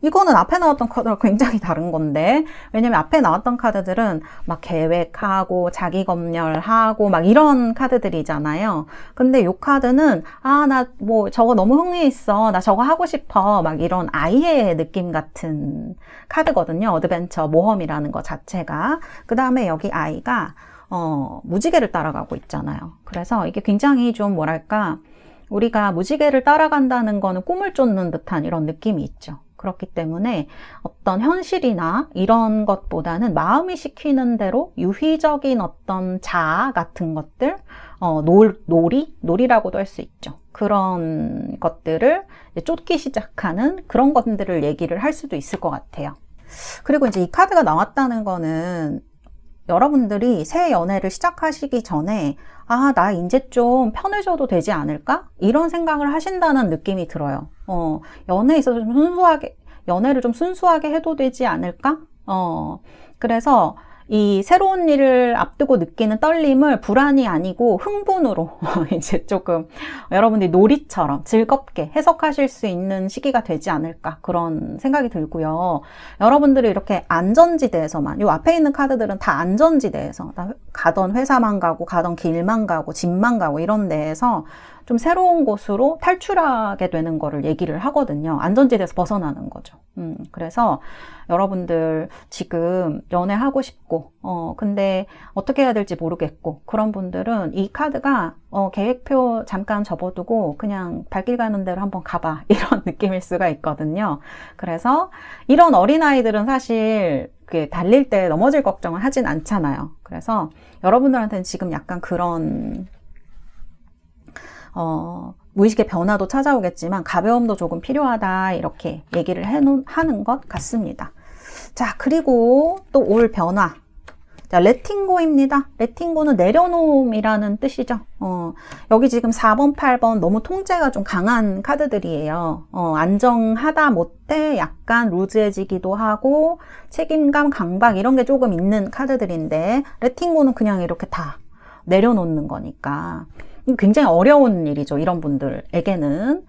이거는 앞에 나왔던 카드랑 굉장히 다른 건데, 왜냐면 앞에 나왔던 카드들은 막 계획하고 자기 검열하고 막 이런 카드들이잖아요. 근데 이 카드는 나 저거 너무 흥미 있어, 나 저거 하고 싶어, 막 이런 아이의 느낌 같은 카드거든요. 어드벤처 모험이라는 것 자체가. 그 다음에 여기 아이가 무지개를 따라가고 있잖아요. 그래서 이게 굉장히 좀 뭐랄까, 우리가 무지개를 따라간다는 거는 꿈을 쫓는 듯한 이런 느낌이 있죠. 그렇기 때문에 어떤 현실이나 이런 것보다는 마음이 시키는 대로 유희적인 어떤 자아 같은 것들, 놀이라고도 할 수 있죠. 그런 것들을 쫓기 시작하는 그런 것들을 얘기를 할 수도 있을 것 같아요. 그리고 이제 이 카드가 나왔다는 거는 여러분들이 새 연애를 시작하시기 전에 나 이제 좀 편해져도 되지 않을까? 이런 생각을 하신다는 느낌이 들어요. 연애에 있어서 좀 연애를 좀 순수하게 해도 되지 않을까? 그래서 이 새로운 일을 앞두고 느끼는 떨림을 불안이 아니고 흥분으로 이제 조금 여러분들이 놀이처럼 즐겁게 해석하실 수 있는 시기가 되지 않을까 그런 생각이 들고요. 여러분들이 이렇게 안전지대에서만, 요 앞에 있는 카드들은 다 안전지대에서 가던 회사만 가고 가던 길만 가고 집만 가고 이런 데에서 좀 새로운 곳으로 탈출하게 되는 거를 얘기를 하거든요. 안전지대에서 벗어나는 거죠. 그래서 여러분들 지금 연애하고 싶고 근데 어떻게 해야 될지 모르겠고 그런 분들은 이 카드가 계획표 잠깐 접어두고 그냥 발길 가는 대로 한번 가봐 이런 느낌일 수가 있거든요. 그래서 이런 어린아이들은 사실 달릴 때 넘어질 걱정을 하진 않잖아요. 그래서 여러분들한테는 지금 약간 그런 무의식의 변화도 찾아오겠지만 가벼움도 조금 필요하다 이렇게 얘기를 하는 것 같습니다. 자, 그리고 또 올 변화. 자, 레팅고입니다. 레팅고는 내려놓음이라는 뜻이죠. 여기 지금 4번, 8번 너무 통제가 좀 강한 카드들이에요. 안정하다 못해 약간 루즈해지기도 하고 책임감, 강박 이런 게 조금 있는 카드들인데 레팅고는 그냥 이렇게 다 내려놓는 거니까 굉장히 어려운 일이죠. 이런 분들에게는.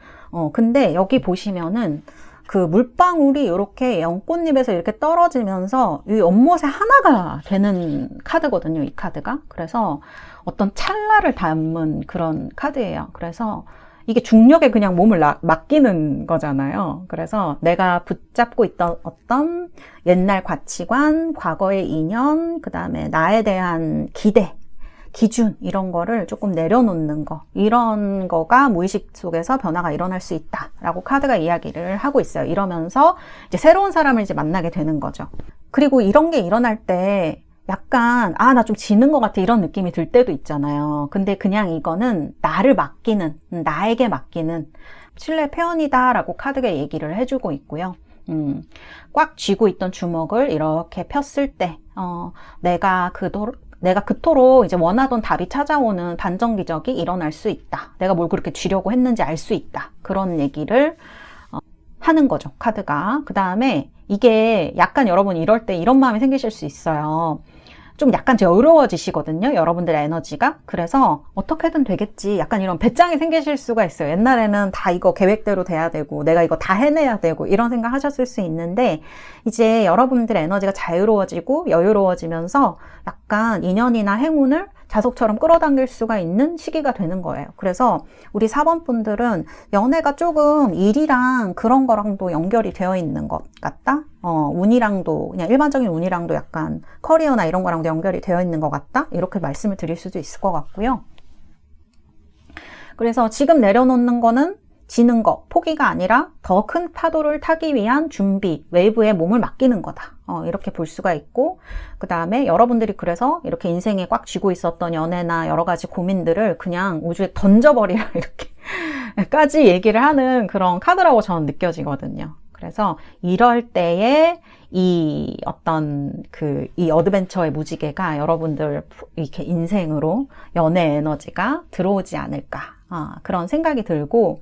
근데 여기 보시면은 그 물방울이 이렇게 연꽃잎에서 이렇게 떨어지면서 이 연못의 하나가 되는 카드거든요. 이 카드가. 그래서 어떤 찰나를 담은 그런 카드예요. 그래서 이게 중력에 그냥 몸을 맡기는 거잖아요. 그래서 내가 붙잡고 있던 어떤 옛날 가치관, 과거의 인연, 그 다음에 나에 대한 기준 이런 거를 조금 내려놓는 거, 이런 거가 무의식 속에서 변화가 일어날 수 있다라고 카드가 이야기를 하고 있어요. 이러면서 이제 새로운 사람을 이제 만나게 되는 거죠. 그리고 이런 게 일어날 때 약간 나 좀 지는 것 같아 이런 느낌이 들 때도 있잖아요. 근데 그냥 이거는 나를 맡기는, 나에게 맡기는 신뢰 표현이다 라고 카드가 얘기를 해주고 있고요. 꽉 쥐고 있던 주먹을 이렇게 폈을 때 내가 그토록 이제 원하던 답이 찾아오는 반전 기적이 일어날 수 있다. 내가 뭘 그렇게 쥐려고 했는지 알 수 있다. 그런 얘기를 하는 거죠, 카드가. 그 다음에 이게 약간 여러분 이럴 때 이런 마음이 생기실 수 있어요. 좀 약간 여유로워지시거든요, 여러분들의 에너지가. 그래서 어떻게든 되겠지, 약간 이런 배짱이 생기실 수가 있어요. 옛날에는 다 이거 계획대로 돼야 되고 내가 이거 다 해내야 되고 이런 생각 하셨을 수 있는데, 이제 여러분들의 에너지가 자유로워지고 여유로워지면서 약간 인연이나 행운을 자석처럼 끌어당길 수가 있는 시기가 되는 거예요. 그래서 우리 4번 분들은 연애가 조금 일이랑 그런 거랑도 연결이 되어 있는 것 같다? 운이랑도, 그냥 일반적인 운이랑도 약간 커리어나 이런 거랑도 연결이 되어 있는 것 같다? 이렇게 말씀을 드릴 수도 있을 것 같고요. 그래서 지금 내려놓는 거는 지는 거, 포기가 아니라 더 큰 파도를 타기 위한 준비, 웨이브에 몸을 맡기는 거다. 이렇게 볼 수가 있고, 그 다음에 여러분들이 그래서 이렇게 인생에 꽉 쥐고 있었던 연애나 여러 가지 고민들을 그냥 우주에 던져버리라 이렇게까지 얘기를 하는 그런 카드라고 저는 느껴지거든요. 그래서 이럴 때에 이 어드벤처의 무지개가 여러분들 이렇게 인생으로 연애 에너지가 들어오지 않을까. 그런 생각이 들고,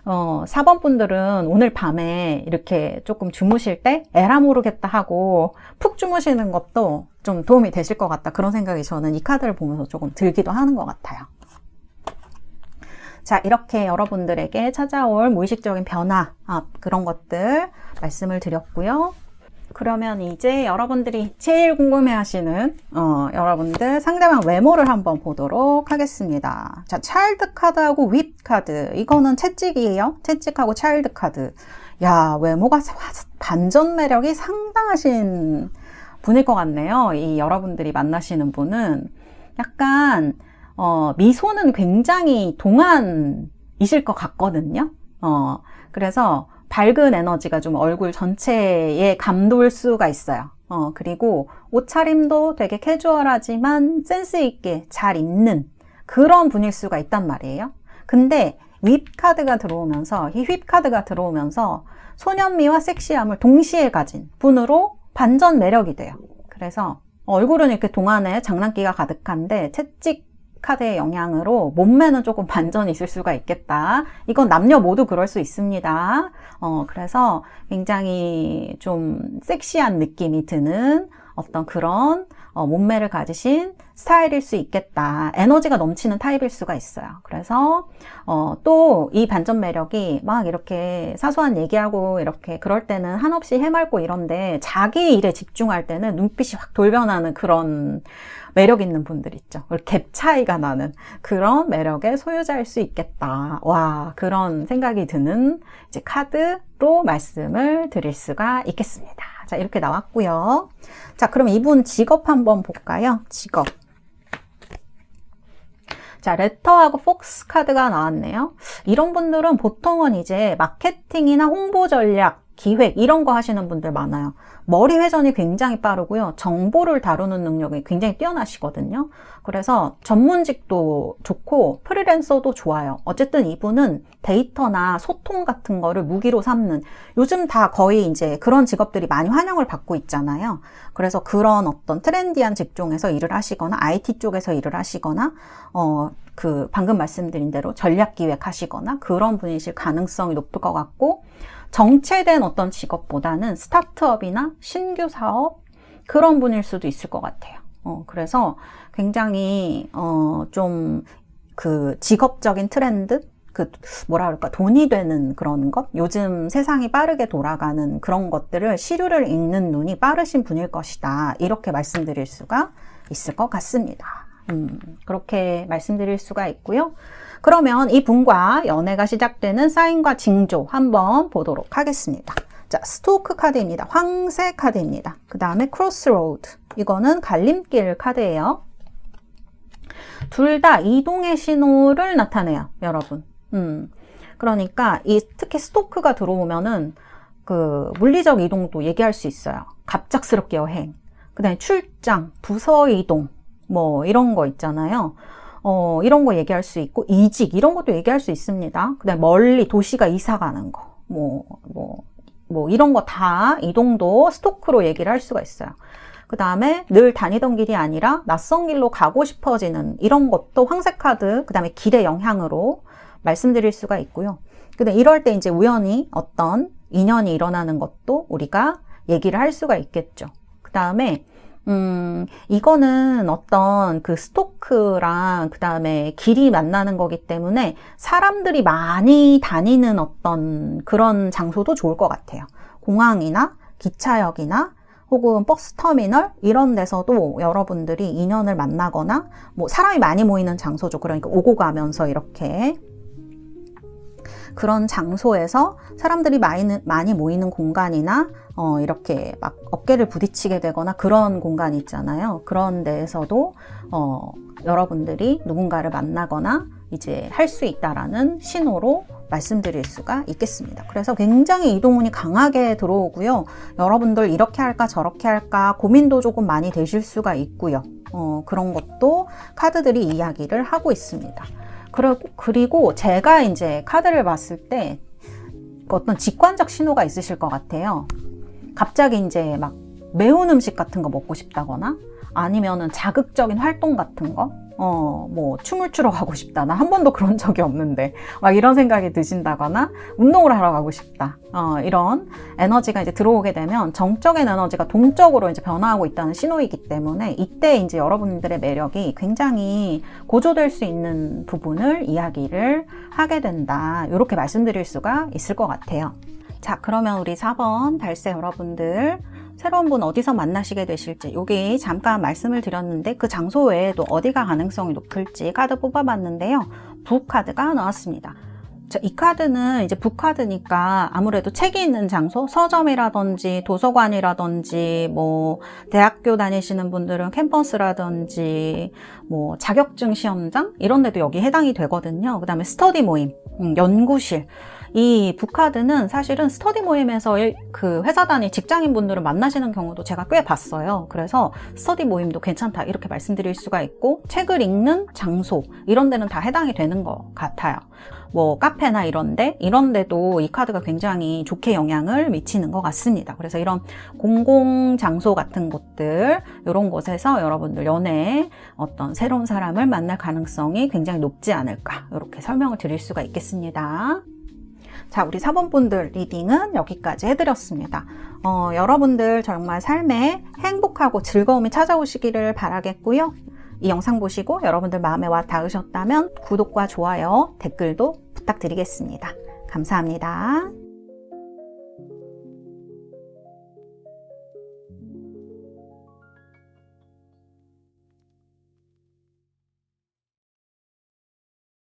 4번 분들은 오늘 밤에 이렇게 조금 주무실 때 에라 모르겠다 하고 푹 주무시는 것도 좀 도움이 되실 것 같다. 그런 생각이 저는 이 카드를 보면서 조금 들기도 하는 것 같아요. 자, 이렇게 여러분들에게 찾아올 무의식적인 변화, 그런 것들 말씀을 드렸고요. 그러면 이제 여러분들이 제일 궁금해하시는 여러분들 상대방 외모를 한번 보도록 하겠습니다. 자, 차일드 카드하고 윗 카드, 이거는 채찍이에요. 채찍하고 차일드 카드. 야, 외모가 반전 매력이 상당하신 분일 것 같네요. 이 여러분들이 만나시는 분은 약간 미소는 굉장히 동안이실 것 같거든요. 그래서 밝은 에너지가 좀 얼굴 전체에 감돌 수가 있어요. 그리고 옷차림도 되게 캐주얼하지만 센스 있게 잘 입는 그런 분일 수가 있단 말이에요. 근데 윗 카드가 들어오면서, 이 윗 카드가 들어오면서 소년미와 섹시함을 동시에 가진 분으로 반전 매력이 돼요. 그래서 얼굴은 이렇게 동안에 장난기가 가득한데 채찍 카드의 영향으로 몸매는 조금 반전이 있을 수가 있겠다. 이건 남녀 모두 그럴 수 있습니다. 그래서 굉장히 좀 섹시한 느낌이 드는 어떤 그런 몸매를 가지신 스타일일 수 있겠다. 에너지가 넘치는 타입일 수가 있어요. 그래서 또 이 반전 매력이 막 이렇게 사소한 얘기하고 이렇게 그럴 때는 한없이 해맑고 이런데 자기 일에 집중할 때는 눈빛이 확 돌변하는 그런 매력 있는 분들 있죠. 갭 차이가 나는 그런 매력의 소유자일 수 있겠다. 와, 그런 생각이 드는 이제 카드로 말씀을 드릴 수가 있겠습니다. 자, 이렇게 나왔고요. 자, 그럼 이분 직업 한번 볼까요? 직업. 자, 레터하고 폭스 카드가 나왔네요. 이런 분들은 보통은 이제 마케팅이나 홍보 전략, 기획 이런 거 하시는 분들 많아요. 머리 회전이 굉장히 빠르고요. 정보를 다루는 능력이 굉장히 뛰어나시거든요. 그래서 전문직도 좋고 프리랜서도 좋아요. 어쨌든 이분은 데이터나 소통 같은 거를 무기로 삼는, 요즘 다 거의 이제 그런 직업들이 많이 환영을 받고 있잖아요. 그래서 그런 어떤 트렌디한 직종에서 일을 하시거나 IT 쪽에서 일을 하시거나 방금 말씀드린 대로 전략 기획 하시거나 그런 분이실 가능성이 높을 것 같고, 정체된 어떤 직업보다는 스타트업이나 신규 사업 그런 분일 수도 있을 것 같아요. 그래서 굉장히 좀 그 직업적인 트렌드, 뭐라 그럴까, 돈이 되는 그런 것, 요즘 세상이 빠르게 돌아가는 그런 것들을 시류를 읽는 눈이 빠르신 분일 것이다. 이렇게 말씀드릴 수가 있을 것 같습니다. 그렇게 말씀드릴 수가 있고요. 그러면 이 분과 연애가 시작되는 사인과 징조 한번 보도록 하겠습니다. 자, 스토크 카드입니다. 황새 카드입니다. 그 다음에 크로스로드. 이거는 갈림길 카드예요. 둘 다 이동의 신호를 나타내요, 여러분. 그러니까 특히 스토크가 들어오면은 그 물리적 이동도 얘기할 수 있어요. 갑작스럽게 여행, 그다음에 출장, 부서 이동, 뭐 이런 거 있잖아요. 이런 거 얘기할 수 있고, 이직 이런 것도 얘기할 수 있습니다. 그다음에 멀리 도시가 이사 가는 거, 뭐 이런 거 다 이동도 스토크로 얘기를 할 수가 있어요. 그 다음에 늘 다니던 길이 아니라 낯선 길로 가고 싶어지는 이런 것도 황색 카드, 그 다음에 길의 영향으로 말씀드릴 수가 있고요. 근데 이럴 때 이제 우연히 어떤 인연이 일어나는 것도 우리가 얘기를 할 수가 있겠죠. 그 다음에 이거는 어떤 그 스토크랑 그 다음에 길이 만나는 거기 때문에 사람들이 많이 다니는 어떤 그런 장소도 좋을 것 같아요. 공항이나 기차역이나 혹은 버스터미널 이런 데서도 여러분들이 인연을 만나거나 뭐 사람이 많이 모이는 장소죠. 그러니까 오고 가면서 이렇게 그런 장소에서 사람들이 많이 모이는 공간이나 이렇게 막 어깨를 부딪히게 되거나 그런 공간이 있잖아요. 그런 데에서도 여러분들이 누군가를 만나거나 이제 할 수 있다라는 신호로 말씀드릴 수가 있겠습니다. 그래서 굉장히 이동운이 강하게 들어오고요. 여러분들 이렇게 할까 저렇게 할까 고민도 조금 많이 되실 수가 있고요. 그런 것도 카드들이 이야기를 하고 있습니다. 그리고 제가 이제 카드를 봤을 때 어떤 직관적 신호가 있으실 것 같아요. 갑자기 이제 막 매운 음식 같은 거 먹고 싶다거나 아니면은 자극적인 활동 같은 거, 뭐 춤을 추러 가고 싶다. 나 한 번도 그런 적이 없는데 막 이런 생각이 드신다거나 운동을 하러 가고 싶다. 이런 에너지가 이제 들어오게 되면 정적인 에너지가 동적으로 이제 변화하고 있다는 신호이기 때문에 이때 이제 여러분들의 매력이 굉장히 고조될 수 있는 부분을 이야기를 하게 된다. 이렇게 말씀드릴 수가 있을 것 같아요. 자, 그러면 우리 4번 달새 여러분들 새로운 분 어디서 만나시게 되실지 여기 잠깐 말씀을 드렸는데 그 장소 외에도 어디가 가능성이 높을지 카드 뽑아봤는데요. 북 카드가 나왔습니다. 자, 이 카드는 이제 북 카드니까 아무래도 책이 있는 장소, 서점이라든지 도서관이라든지 뭐 대학교 다니시는 분들은 캠퍼스라든지 뭐 자격증 시험장 이런 데도 여기 해당이 되거든요. 그 다음에 스터디 모임, 연구실. 이 북카드는 사실은 스터디 모임에서 그 회사 다니 직장인 분들을 만나시는 경우도 제가 꽤 봤어요. 그래서 스터디 모임도 괜찮다 이렇게 말씀드릴 수가 있고 책을 읽는 장소 이런 데는 다 해당이 되는 것 같아요. 뭐 카페나 이런 데도 이 카드가 굉장히 좋게 영향을 미치는 것 같습니다. 그래서 이런 공공 장소 같은 곳들 이런 곳에서 여러분들 연애에 어떤 새로운 사람을 만날 가능성이 굉장히 높지 않을까 이렇게 설명을 드릴 수가 있겠습니다. 자, 우리 4번 분들 리딩은 여기까지 해드렸습니다. 여러분들 정말 삶에 행복하고 즐거움이 찾아오시기를 바라겠고요. 이 영상 보시고 여러분들 마음에 와 닿으셨다면 구독과 좋아요, 댓글도 부탁드리겠습니다. 감사합니다.